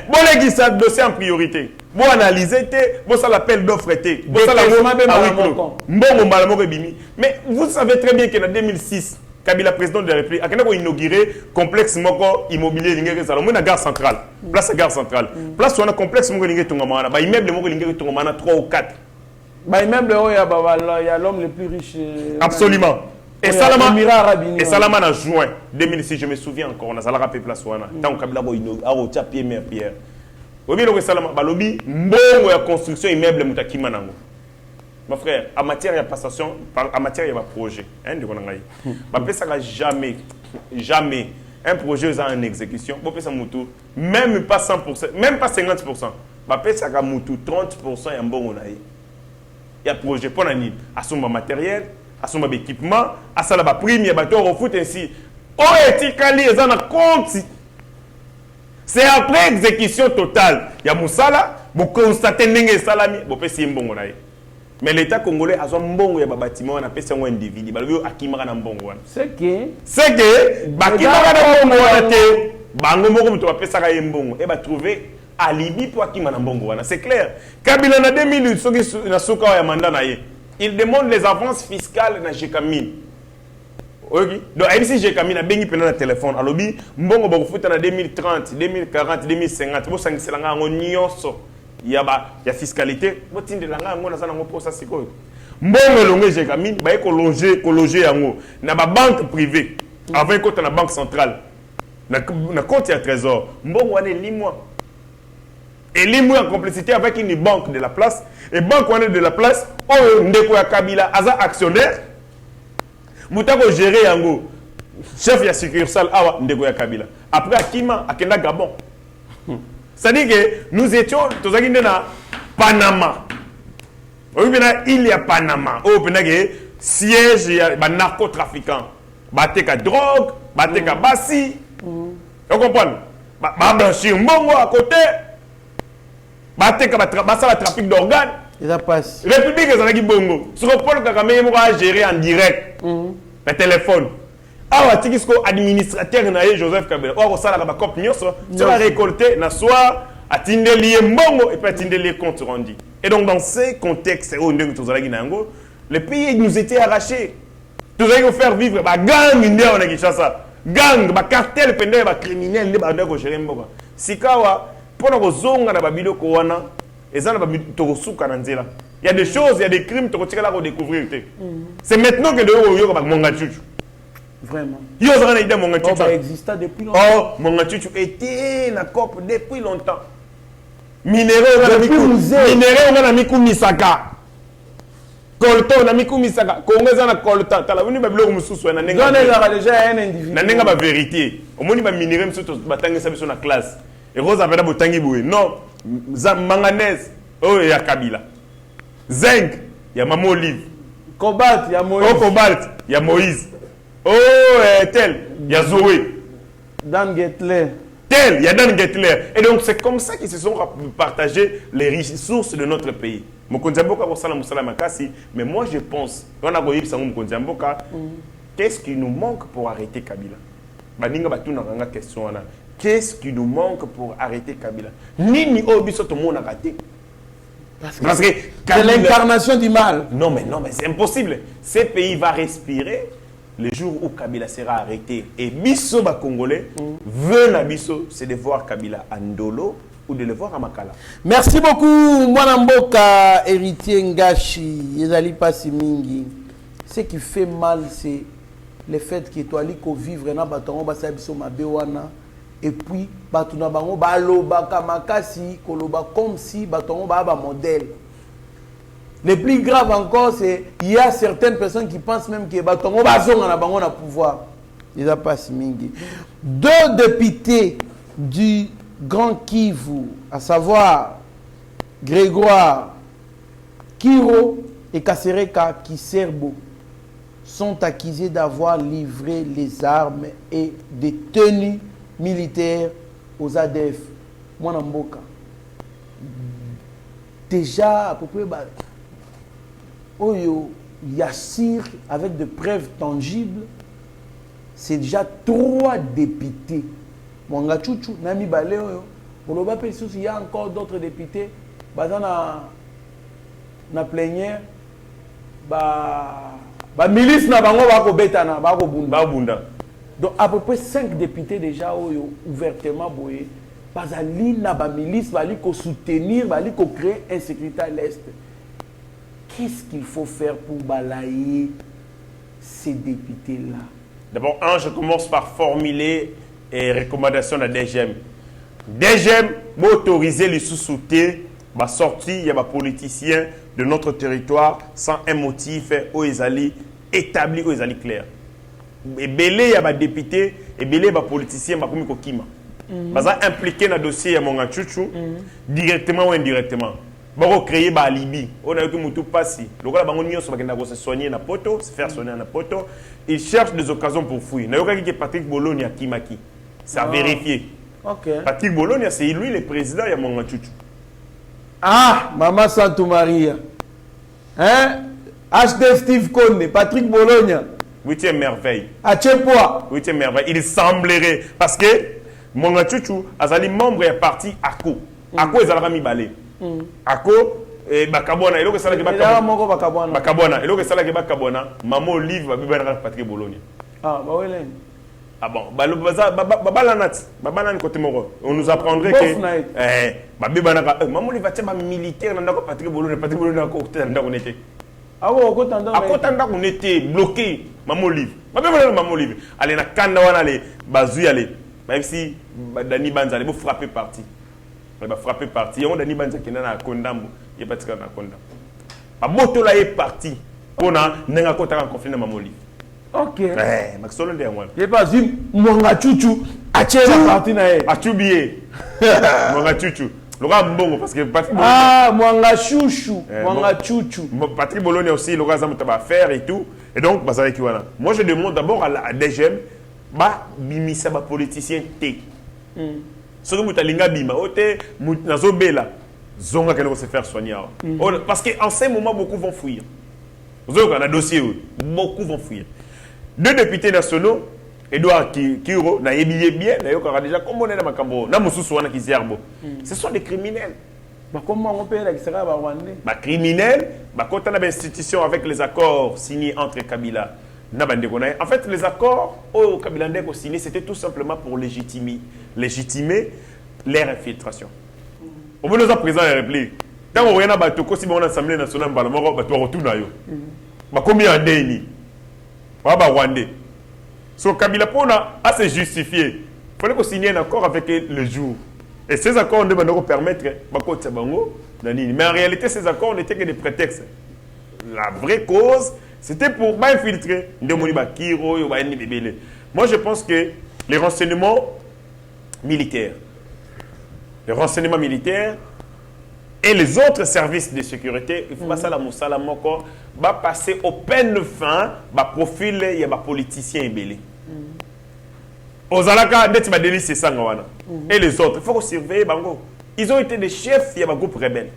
Bon qui ça dossier en priorité. Bon analyser bon ça l'appel d'offre été. Bon ça la mbongo malamoko bimi. Mais vous savez très bien que en 2006, Kabila président de la République a inauguré complexe moko immobilier lingé ça na gare centrale. Place gare centrale. Place on a complexe moko lingé tongomana, ba immeuble moko lingé tongomana 3 ou 4. Ba immeuble il y a l'homme le plus riche. Absolument. Et Salama en juin 2006, je me souviens encore, on a Salara Place Wana. Tant que Kabila Boino, Arotia Pierre. Oui, le Salama Balobi, mbongo ya construction immeuble Mutakima Nango. Mon frère, en matière de passation, en matière de projet, hein, de Konangaï. Ça jamais un projet est en exécution, même pas 100%, même pas 50%. Ça a 30% et un bon il y a projet pour l'année, à son matériel. À son équipement, à sa prime, il y a bateau au foot ainsi. Oh, etikali, ils en compte. C'est après exécution totale. Il y a Moussala, vous constatez que salami, vous pouvez essayer bon. Mais l'État congolais a un bon bâtiment, on appelle ça un individu. C'est que Bakimara na bon, et va trouver alibi pour Akimana Bongo. C'est clair. Kabila na 2008, na souka ya mandat na ye. Il demande les avances fiscales dans Jekamine. Ok. Donc, si Jekamine a bien eu le téléphone, alors, mbongo boko futa na 2030, 2040, 2050, bo sangi selanga ngo nyonso. Il y a fiscalité, bo tinde langa ngo na sana ngo posa sikoyo. Mbongo longe Jekamine, ba ko loger yango na ba banque privée, avant compte na banque centrale. Na compte ya trésor. Mbongo wane limwa. Et l'immobilier en complicité avec une banque de la place. Et banque de la place, Ndeko ya Kabila, Aza actionnaire. Moutako géré yango. Chef ya succursale, Awa Ndeko ya Kabila. Après, Akima, Akenda Gabon. C'est-à-dire que nous étions, tous les dans Panama. Il y a Panama. Il y a siège, il y a des narcotrafiquants. Bateka drogue, Bateka bassi. Vous comprenez? Blanchir Mbongo à côté. Ça trafic d'organes. République est Bongo. Sur le Paul Kagame, il va gérer en direct le téléphone. awa tikisko administrateur na Joseph Kabila o sala ba cop nyonso tu vas récolter na soir atindeli mbongo et puis atindeli compte rendu. Et donc dans ces contextes où le pays nous était arraché. Nous allons faire vivre ba gang ndé na Kinshasa. Gang ba cartel pendant ba criminel ndé ba ndako gérer mboka. Sikawa pona ko zonga na ba biloko wana ezana ba to suka na nzela. Il y a des choses, il y a des crimes que tu vas découvrir. C'est maintenant que nous avons Monga Chuchu. Vraiment. Il y a des Monga Chuchu. Ça existait depuis longtemps. Oh, Monga Chuchu était dans la COP depuis longtemps. Minéraux, on a mis Misaka. Colton, on a mis Misaka. Congo, on a Colton. Tu as vu, tu as vu, tu as déjà un individu. Tu as vu la vérité. Au moins, tu as mis minéraux, tu as mis sur la classe. Et Rose a fait un peu non, manganèse, oh, il y a Kabila. Zinc, il y a Maman Olive. Cobalt, il y a Moïse. Oh, Cobalt, il y a Moïse. Oh, tel, il y a Zoé. Dan Getler. Tel, il y a Dan Getler. Et donc, c'est comme ça qu'ils se sont partagés les ressources de notre pays. Mais moi, je pense, on a qu'est-ce qui nous manque pour arrêter Kabila? Qu'est-ce qui nous manque pour arrêter Kabila? Ni Obiso, tout le monde a raté. Parce que c'est l'incarnation du mal. Non, mais c'est impossible. Ce pays va respirer le jour où Kabila sera arrêté. Et Bisso, Congolais, veut na Bisso, c'est de voir Kabila à Ndolo ou de le voir à Makala. Merci beaucoup, Mwanamboka, héritier Ngashi, Yezali Pasimingi. Ce qui fait mal, c'est le fait que tu as vivre dans Batongo, Basabiso, Mabewana. Et puis, batuna bango baloba kamakasi koloba comme si batongo ba modèle. Le plus grave encore, c'est il y a certaines personnes qui pensent même que batongo bazonga na bango na pouvoir. Ils a pas si mingi. 2 députés du Grand Kivu, à savoir Grégoire Kiro et Kasereka Kiserbo, sont accusés d'avoir livré les armes et des tenues militaires aux ADF. Mwanamboka. Déjà, à peu près, Oyo Yassir, avec de preuves tangibles, c'est déjà 3 députés. Mwanga Chuchu, Nami Baleo, il y a encore d'autres députés. Dans la plénière, milice na bango bako betana, bako bunda. Donc à peu près 5 députés déjà ouvertement boyé. Bazali na ba milice bali ko soutenir, bali ko créer insécurité à l'est. Qu'est-ce qu'il faut faire pour balayer ces députés-là? D'abord, je commence par formuler les recommandations de la DGM. DGM va autoriser les sous-soutés à sortir, il y a des politiciens de notre territoire sans un motif établi ou clair. Et belé, il y a des députés, et belé, il y a des politiciens, il y a impliqué dans le dossier de Monga Chuchu, directement ou indirectement. Ils vont créer un alibi. On a vu que tout passe. Donc, ils vont se soigner dans poto, se faire soigner dans poto. Ils cherchent des occasions pour fuir. Il y a Patrick Bologna à Kimaki. C'est à vérifier. Okay. Patrick Bologna, c'est lui le président de Monga Chuchu. Ah, Maman Santo Maria. Hein? HD Steve Kone, Patrick Bologna. 8e merveille. À Tchepoa. 8e merveille. Il semblerait. Parce que Monga Chuchu a des membres et parti ACO. ACO, ils ont mis balai. ACO, Bakabona. Et là, c'est là que Bakabona. Et là, c'est là que Bakabona. Maman Olive va bien Patrick Bologna. Ah, bah oui, ah bon, on nous apprendrait que maman il va être militaire dans le Patrick Bologna, Patrick Bologna à côté on était. Ah bon, à côté on était bloqué, maman Olive. Maman Olive. Allez na kanda wana les bazui aller. Même si Dani Banza il va frapper parti. Il va frapper parti. On Dani Banza qui est na Kondambo, il est parti na Kondambo. Ba moto là est parti. Pona nenga kota en conflit na maman Olive. Ok. Maxolo de moi. Il pas dit Mwanga Chuchu a tiré la partie na e. A tubié. Mwanga Chuchu. Laura Mbongo parce que Patrick Bologna. Ah, Mwanga Chuchu. Mwanga Chuchu. Patrick Bologna aussi, Laura Zamu taba faire et tout. Et donc, bah ça avec voilà. Moi je demande d'abord à la DGM ba bimisa ba politicien té. Ce que mutalinga bima oté nazo bela. Zonga qu'elle va se faire soigner. Parce qu'en ces moments beaucoup vont fuir. Vous avez un dossier, beaucoup vont fuir. 2 députés nationaux Edouard Kiro, na yebiye bien, na yokara déjà comme on est dans Makambo, na mususu wana kizerbo. Ce sont des criminels. Comment on peut la sera Rwandais? Criminels, quand on a une institution avec les accords signés entre Kabila et Bandekona. En fait, les accords au Kabila Ndeko signés, c'était tout simplement pour légitimer leur infiltration. Au bout de ça, président de la République, tant qu'on a battu, si on a l'Assemblée nationale, on va retourner. Combien d'années? Rwandais. So Kabila Pona a se justifié. Il fallait qu'on signe un accord avec le jour. Et ces accords nous permettre mais en réalité, ces accords n'étaient que des prétextes. La vraie cause, c'était pour infiltrer. Moi, je pense que les renseignements militaires et les autres services de sécurité, il faut pas ça la moussala moko, va passer au peine fin, va profil il y a des politiciens ébélés. Ozalaka net ma délice ça et les autres, il faut surveiller bango. Ils ont été des chefs, il y a des groupes rebelles.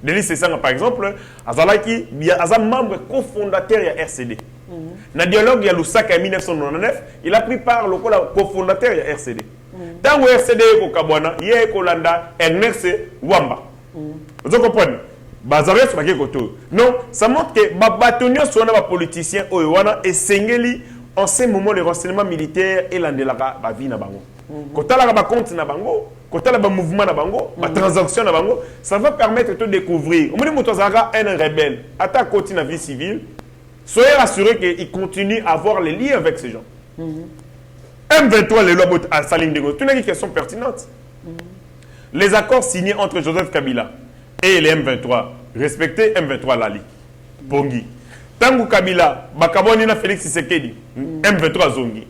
Délice ça par exemple, Azalaki, il y a un membre cofondateur de RCD. Dans le dialogue il y a Lusaka en 1999, il a pris part le cofondateur de RCD. Dans le RCD ko Kabwana, il y a Kolanda Ernest Wamba. Vous comprenez? Non, ça montre que les bâtonneurs sont des politiciens et sengeli en ce moment les renseignements militaires et l'andelaka ba vie na bango. Quand on a ba compte na bango, quand on a ba mouvement na bango, ba transaction na bango, ça va permettre de découvrir. Au moment où tu as un rebelle, attaque continue la vie civile, soyez rassurés qu'il continue à avoir les liens avec ces gens. M23 les lois à Salim Dego, toutes les questions pertinentes. Les accords signés entre Joseph Kabila et les M23, respectez M23 Lali, Pongi. Tangu Kabila, Bakaboni na Félix Tshisekedi, M23 Zongi.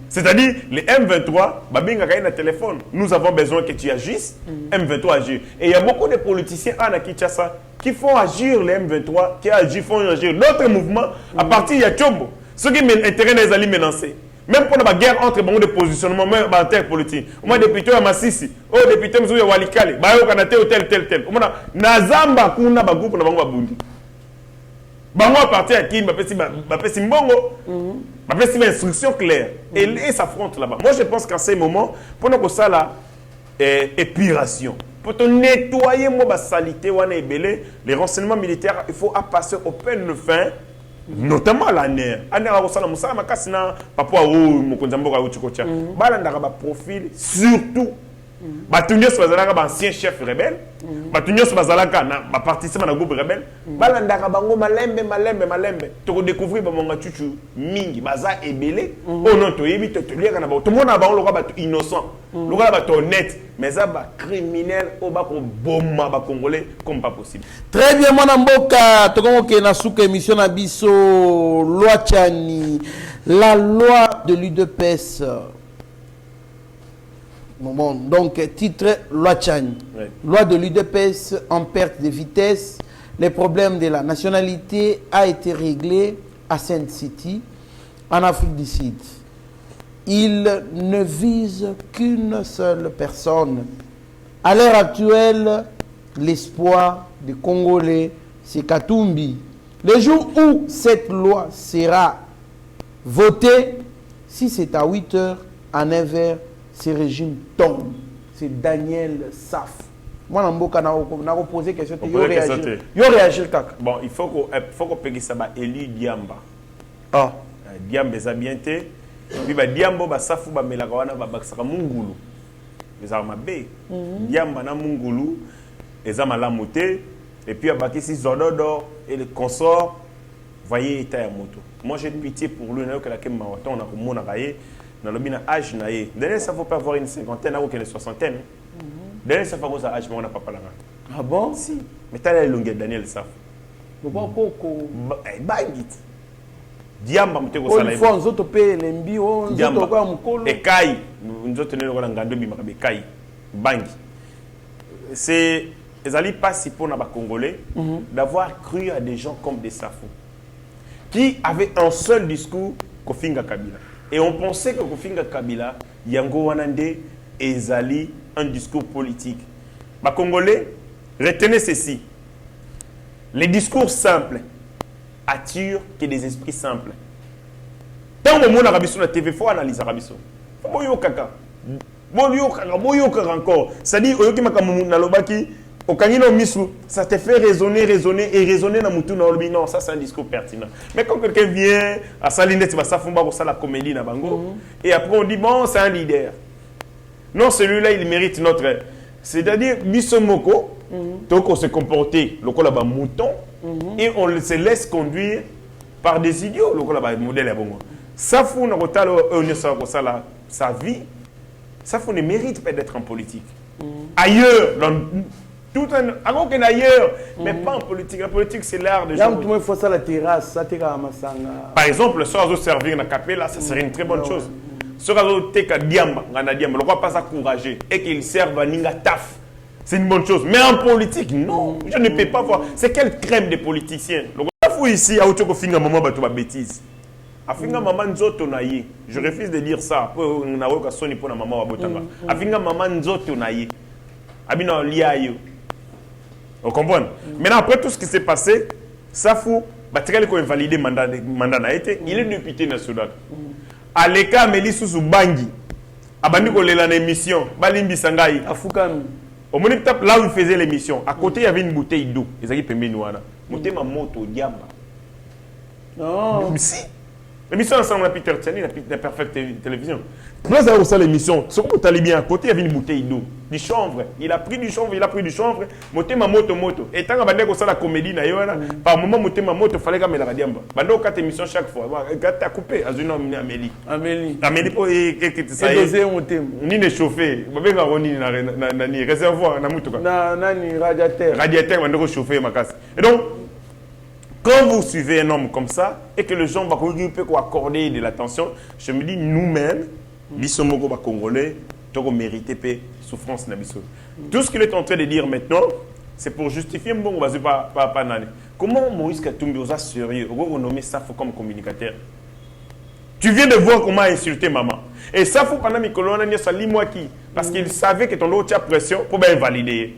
C'est-à-dire, les M23, Babinga Kaina téléphone. Nous avons besoin que tu agisses, M23 agit. Et il y a beaucoup de politiciens à Kinshasa qui font agir les M23, qui agissent, font agir d'autres mouvements à partir de Tchombo. Ceux qui ont intérêt à les menacer. Même pour la guerre entre les de positionnement, même en terre politique. Moi, député à Massissi, oh, député à Walikale, Bayo Kanate, tel. Nazamba, Kuna, Bagoup, Nabango Bundi. Bango parti à qui Bapesi Mbongo, Bapesi instruction claire. Et ils s'affrontent là-bas. Moi, je pense qu'à ces moments, pour nous, ça là, épuration. Pour te nettoyer, moi, salité, les renseignements militaires, il faut passer au peine de fin. Notamment la NER. Profil surtout. Batunyo Swazalaka, ancien chef rebelle. Batunyo Swazalaka, participant à un groupe rebelle. Balandaka bango malembe. Tu redécouvrir mon chuchu mingi, baza ebele. Oh non, tu évites de te lire. Tout le monde a le roi innocent. Le roi est honnête. Mais ça va criminel au bas pour bomba congolais comme pas possible. Très bien, mon amboka. Tokomo ke na souka émission na biso loi Tchani, la loi de l'UDPS. Bon, donc, titre loi Tchani. Oui. Loi de l'UDPS en perte de vitesse. Les problèmes de la nationalité a été réglé à Saint City, en Afrique du Sud. Il ne vise qu'une seule personne. À l'heure actuelle, l'espoir des Congolais, c'est Katumbi. Le jour où cette loi sera votée, si c'est à 8 h, à 9 h, ce régime tombe. C'est Daniel Saf. Moi, je vais poser une question. Il réagir. Bon, il faut qu'on paye ça à Eli Diamba. Ah. Diamba, ça bien été. Puis, Diamba, Safu, Melagawana, Baksaka Mungulu. Les armes B. Diamba, na Mungulu. Les armes à la montée. Et puis, Bakissi Zododo et le consort. Voyez, état à moto. Moi, j'ai pitié pour lui. On a mon dans le âge, d'ailleurs, ça ne faut pas avoir une cinquantaine, ou une soixantaine. D'ailleurs, ça ne faut pas âge, mais on n'a pas parlé. Ah bon? Si. Mais tu as la longueur Daniel Saf. Pourquoi? Diamba, tu as une fois, on a payé les mbio, on a payé et Kai, nous avons tenu le Ngando Bimabe Kai, Bangi. C'est pas si pour les Congolais d'avoir cru à des gens comme des Safou qui avaient un seul discours, Kofinga Kabila. Et on pensait que Kofinga Kabila, Yango Wanande, Ezali, un discours politique. Les Congolais, retenez ceci. Les discours simples attirent que des esprits simples. Tant tant que mon arabiso la TV faut analyser arabiso boyo kaka encore c'est-à-dire oyoki makamu na lobaki okangino misu ça te fait raisonner na mutu na olobi non ça c'est un discours pertinent mais quand quelqu'un vient à Salinette va s'afumba pour ça la comédie na bango et après on dit bon c'est un leader non celui-là il mérite notre c'est-à-dire bisomoko donc on se comporter lokola ba mouton et on se laisse conduire par des idiots lokola ba modèle ya bongo ça fout na kotalo on sa vie ça ne mérite pas d'être en politique ailleurs dans tout un ailleurs mais pas en politique. La politique c'est l'art de gens tout le faut ça la terrasse ça teka masanga par exemple soit servir na capella ça serait une très bonne chose soit teka diamba ngana diamba pourquoi pas s'encourager et qu'il serve à ninga taf c'est une bonne chose mais en politique non je ne peux pas voir c'est quelle crème des politiciens le fou ici a autre ko finga maman ba to ba bêtise afinga maman nzoto na ye je refuse de dire ça pour na woka soni pour na maman wa botanga afinga maman nzoto na ye abina lia yo. Vous comprenez? Maintenant, après tout ce qui s'est passé, Safou, il a invalidé le mandat na été, il est député national. À l'écart, Mélisou Soubangi, Abandi Kolela l'émission, Balimbi Sangaï, Afoukan. Au moment là où il faisait l'émission, à côté il y avait une bouteille d'eau. Ils avaient payé Nouana. Monté ma moto, diamba. Non. Si. L'émission ensemble à Peter Tchani, la Perfect Télévision. Là, ça ça l'émission. Ce qu'on allait bien à côté, il y avait une bouteille d'eau, du chanvre. Il a pris du chanvre, monté ma moto. Et tant que ça la comédie, par moment, monté ma moto, il fallait que je la diamba. Bando 4 émissions chaque fois. Quand tu as coupé, à une homme Amélie. Amélie, pour ça y est. Ni les chauffer. Ni réservoir, na mutuka. Ni radiateur. Radiateur, on doit chauffer ma casse. Et donc, quand vous suivez un homme comme ça et que les gens vont accorder de l'attention, je me dis nous-mêmes, Bissomoko Congolais, nous méritons paix, souffrance. Tout ce qu'il est en train de dire maintenant, c'est pour justifier bon, pas comment Moïse Katumbi osa sérieux, on nomme Safo comme communicateur. Tu viens de voir comment insulter maman. Et Safo pendant Mikolo, on a sali moi qui parce qu'il savait que ton lot a pression pour bien valider.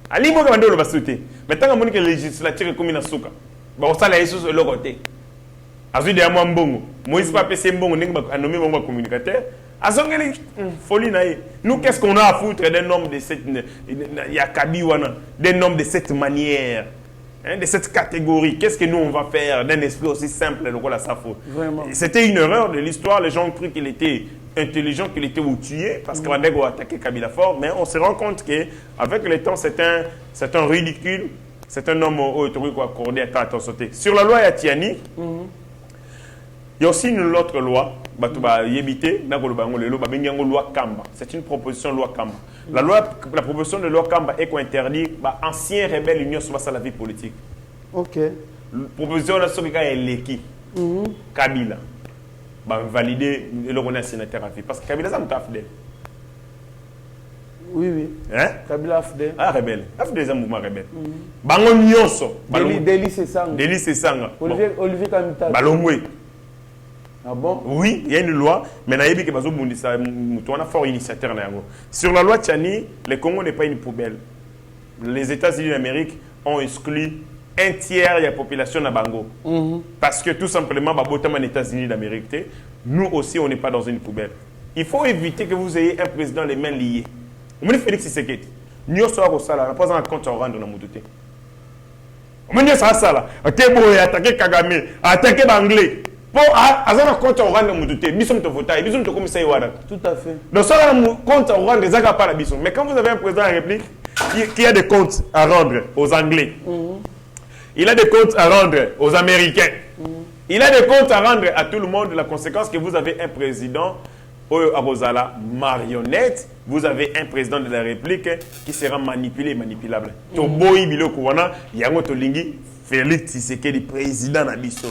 Ali mo ka le basouté. Maintenant que la législature est comme une souka. Bon, ça, là, sur le côté. Azu de amwa mbongo. Moïse pas PC mbongo, n'est pas nommé mon communicateur. Azongeli, folie naïe. Nous, qu'est-ce qu'on a à foutre d'un homme de cette. Il y a Kabiwana, d'un homme de cette manière, de cette catégorie. Qu'est-ce que nous, on va faire d'un esprit aussi simple, le rôle à sa faute. C'était une erreur de l'histoire. Les gens ont cru qu'il était intelligent, qu'il était tué, parce qu'on a attaqué Kabila fort. Mais on se rend compte qu'avec le temps, c'est un ridicule. C'est un homme autorisé qui a accordé à temps sauté. Sur la loi Yatiani, il y a aussi une autre loi, loi Kamba. C'est une proposition de loi Kamba. La proposition de loi Kamba est qu'on interdit anciens rebelles l'union sur la vie politique. Ok. La proposition de la Soka est l'équipe. Kabila. Valider le sénateur à vie. Parce que Kabila, ça m'a fait. Oui. Hein? Kabila Afde. Ah, rebelle. Afde est un mouvement rebelle. Bango Nyonso. Délit c'est ça. Délit c'est ça. Olivier Kamita. Balongwe. Ah bon? Oui, il y a une loi, mais il y a un fort initiateur. Sur la loi Tchani, le Congo n'est pas une poubelle. Les États-Unis d'Amérique ont exclu un tiers de la population de Bango. Parce que tout simplement, les États-Unis d'Amérique, nous aussi, on n'est pas dans une poubelle. Il faut éviter que vous ayez un président les mains liées. On me dit Félix Tshisekedi. Nous sommes au salaire, pas un compte à rendre dans mon doute. On me dit ça, ça. Attaquer Kagame, attaquer l'anglais. Pour un compte à rendre dans mon doute. Nous sommes au vote, nous sommes au commissaire. Tout à fait. Donc, ça, compte à rendre des actes par la bison. Mais quand vous avez un président de la République qui a des comptes à rendre aux Anglais, il a des comptes à rendre aux Américains, il a des comptes à rendre à tout le monde, la conséquence que vous avez un président. À marionnette, vous avez un président de la République qui sera manipulé et manipulable. Toboyi biloko wana yango tolingi Félix Tshisekedi président na biso.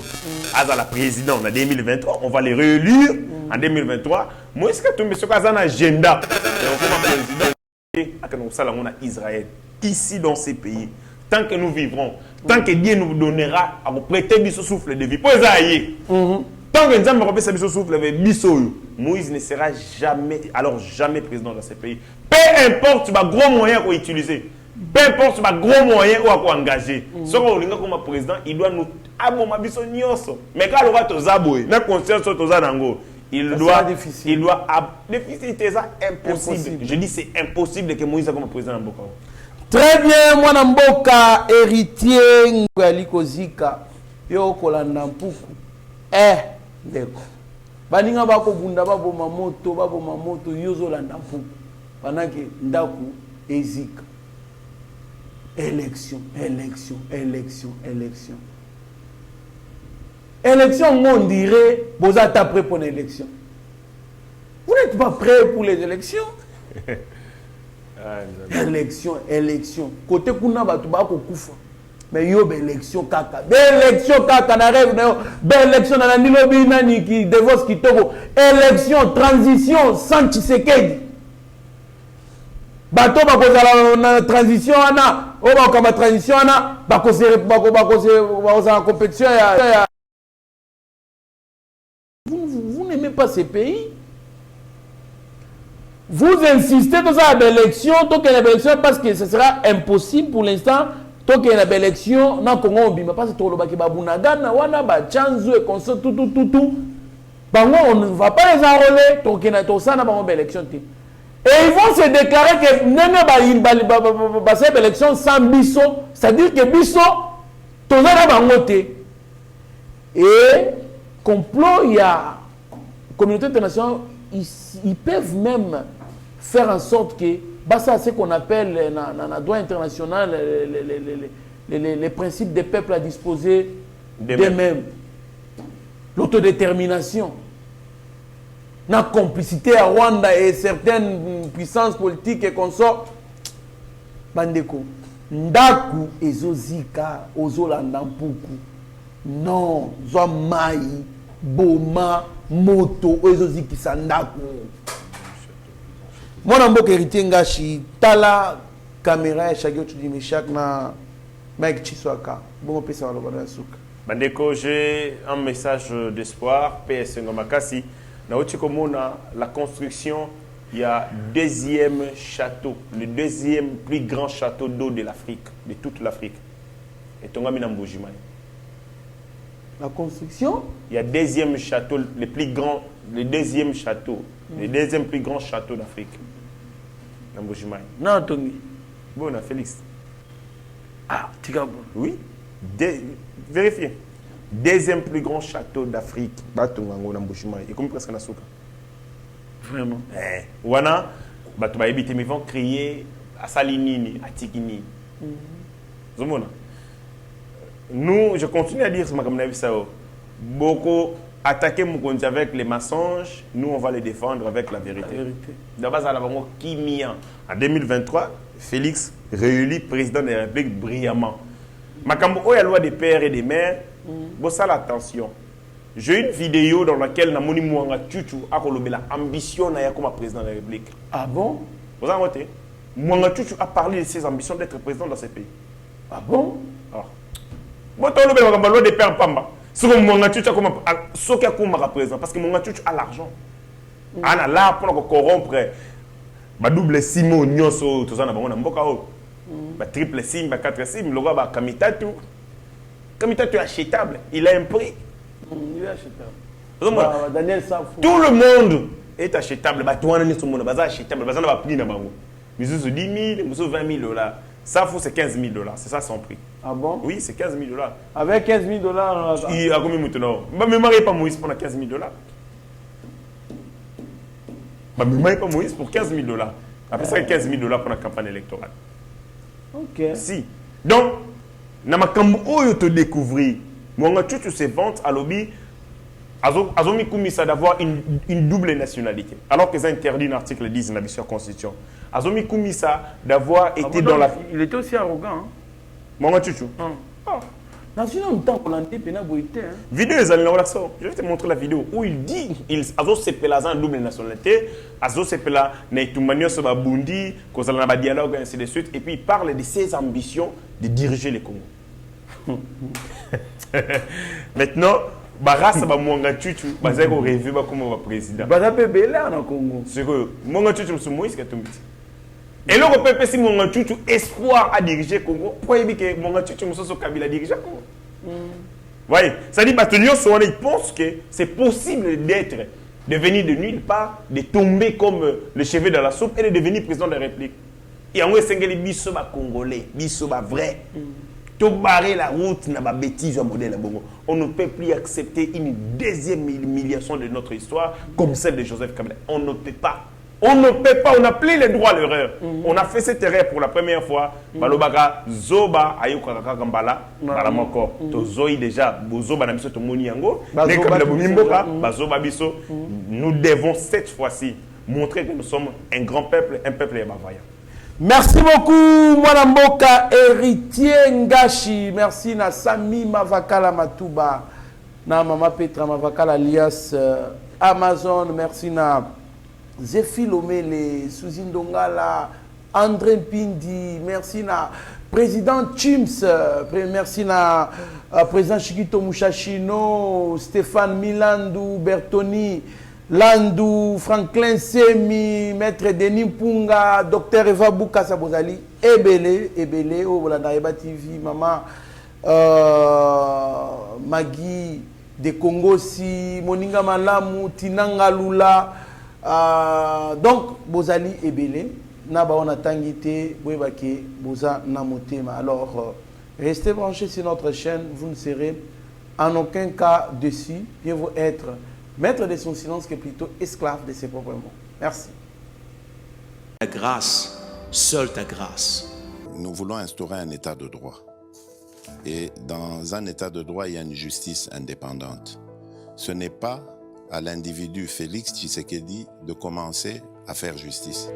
Azala président en 2023, on va les réélire en 2023. Moi est-ce que tu me suis un agenda président Israël ici dans ces pays. Tant que nous vivrons, tant que Dieu nous donnera à vous prêter ce souffle de vie. Tant que Nzambe repère sa souffle avec Moïse ne sera jamais président dans ce pays. Peu importe les gros moyens qu'on utilise. peu importe ma gros moyen ou à quoi engager. Ce qu'on a comme président, il doit nous abomabisson nyonso. Mais quand on va te zabouer, na conscience to zanango, il doit difficile c'est impossible. Je dis c'est impossible que Moïse comme président Mboka. Très bien, moi Mboka héritier ngali kozika yo kolanda mpuku. Ndeko. Baninga bako bunda baboma moto yozo landa mpuku. Pendant que ndaku ezika. Élection. Élection, on dirait, vous êtes prêt pour l'élection. Vous n'êtes pas prêt pour les élections. Élection. Côté kuna batu bako kufa. Mais yo élection kaka. Élection kaka na rêve na yo. Élection na nilobi nani ki divorce ki toko. Élection transition sans Tshisekedi. Bato bakozala na transition ana, o bakoma transition ana, bakozere bakozala compétition ya. Vous n'aimez pas ces pays. Vous insistez dans cette élection, tant qu'il y a une élection, parce que ce sera impossible pour l'instant, tant qu'il y a une élection, dans le Congo, parce que tout le monde babunagana, wana ba chanzo et consort tout. Bango, on ne va pas les enrôler, tant qu'il y a une élection. Et ils vont se déclarer que non, cette élection sans biso, c'est-à-dire que biso, tout le monde et complot, il y a communauté internationale, ils peuvent même faire en sorte que ça c'est ce qu'on appelle dans le droit international les principes des peuples à disposer d'eux-mêmes. L'autodétermination. La complicité à Rwanda et certaines puissances politiques et consorts. Bandeko. Ndaku ezozika ozolanda mpuku. Non, Zomai, Boma, Moto, ezoziki sandaku. Mon amboka héritier ngashi tala caméra chaque tu dis mais chaque na Mike Chiswaka. Bon pesa walo bana suka. Bandeko, j'ai un message d'espoir. PS Ngomakasi. La construction, il y a deuxième château, le deuxième plus grand château d'eau de l'Afrique, de toute l'Afrique. Et Tongami Nambojimai. La construction? Il y a deuxième château, le plus grand, le deuxième château, le deuxième plus grand château d'Afrique. Nambojimai. Non, Tongi. Bon, Félix. Ah, tu vois. Oui. Vérifiez. Deuxième plus grand château d'Afrique. Batungango Nambojimai. Et comme presque Nasuka. Vraiment. Wana, ils vont crier à Salinini, à Tikini. Nous, je continue à dire ce que je beaucoup attaquer Mukonzi avec les mensonges, nous on va les défendre avec la vérité. D'abord, en 2023, Félix réélu président de la République brillamment. Makambo, il y a la loi des pères et des mères. Bon, ça l'attention. J'ai une vidéo dans laquelle Namoni Mouanga Tutu a l'ambition comme président de la République. Ah bon? Vous avez noté? Mouanga Tutu a parlé de ses ambitions d'être président dans ce pays. Ah bon? Moi, tu as la loi des pères Pamba. Ce que Mouanga Tutu a comme président, parce que Mouanga Tutu a l'argent. Il a là pour corrompre. Double simo nyonso tout ça na bango mboka o. Triple sim, 4 sim, le roi Kamitatu. Kamitatu est achetable, il a un prix. Il est achetable. Daniel Safou. Tout le monde est achetable. Tout le monde est achetable. Il a prix na bango. Misus 10 000, misus 20 000 $. Safou c'est 15 000 $. C'est ça son prix. Ah bon? Oui, c'est 15 000 $. Avec 15 000 $. Il a combien maintenant? Mais marie pas Moïse pour 15 000 $. Je ne sais pas Moïse pour 15 000 $. Après ça, 15 000 $ pour la campagne électorale. Ok. Si. Donc, dans ma campagne, tu découvrir, moi, tu se ventes à lobby, Azomi Koumissa d'avoir une double nationalité. Alors que c'est interdit dans l'article 10 de la Constitution. Azomi Koumissa d'avoir été dans la. Il était aussi arrogant. Hein? Moi, tu. Dans une temps qu'on a été vidéo, je vais te montrer la vidéo où il dit Azo Sepelazan double nationalité, Azo Sepela Neitumania Sobabundi, Kozalana ba dialogue, ainsi de suite, et puis il parle de ses ambitions de diriger le Congo. Maintenant, Barras ba Mwanga Tutu, Bazako rêve comme président. Bazape Bela en Congo. C'est que Mwanga Tutu c'est Moïse Katumbi. Et le peuple, si mon Tchouchou espoir à diriger le Congo, pourquoi il dit que mon Tchouchou Moussoso Kabila dirige le Congo? Vous voyez, ça dit que ils pensent que c'est possible de venir de nulle part, de tomber comme le cheveu dans la soupe et de devenir président de la République. Et en vrai, c'est que les biso congolais, biso vrai. Tout barrer la route n'a pas bêtise au modèle Bongo. On ne peut plus accepter une deuxième humiliation de notre histoire comme celle de Joseph Kabila. On ne peut pas. On ne peut pas, on n'a plus le droit à l'erreur. On a fait cette erreur pour la première fois. Balobaka, Zoba, Ayokaka Kambala, Balamoko. Tozoi déjà, Zoba Namiso Tomoniango, Bazoba Biso. Nous devons cette fois-ci montrer que nous sommes un grand peuple, un peuple yabavaya. Merci beaucoup, Mwanamboka, héritier Ngashi. Merci na Sami Mavakala Matuba, na Mama Petra Mavakala alias Amazon. Merci na Zéphilomé, les Souzine Dongala, André Pindi. Merci na président Chims. Merci na président Chikito Mouchachino, Stéphane Milandou, Bertoni. Landou, Franklin Semi, Maître Denis Mpunga, Docteur Eva Bouka Sabozali, Ebele, au Eba TV, Maman Magui de Congo si, Moninga Malamu, Tinanga Lula, donc Bozali Ebele, Naba on a tangité, Bouebake, Boza Namotema. Alors, restez branchés sur notre chaîne, vous ne serez en aucun cas dessus, bien vous être maître de son silence que plutôt esclave de ses propres mots. Merci. Ta grâce, seule ta grâce. Nous voulons instaurer un état de droit. Et dans un état de droit, il y a une justice indépendante. Ce n'est pas à l'individu Félix Tshisekedi de commencer à faire justice.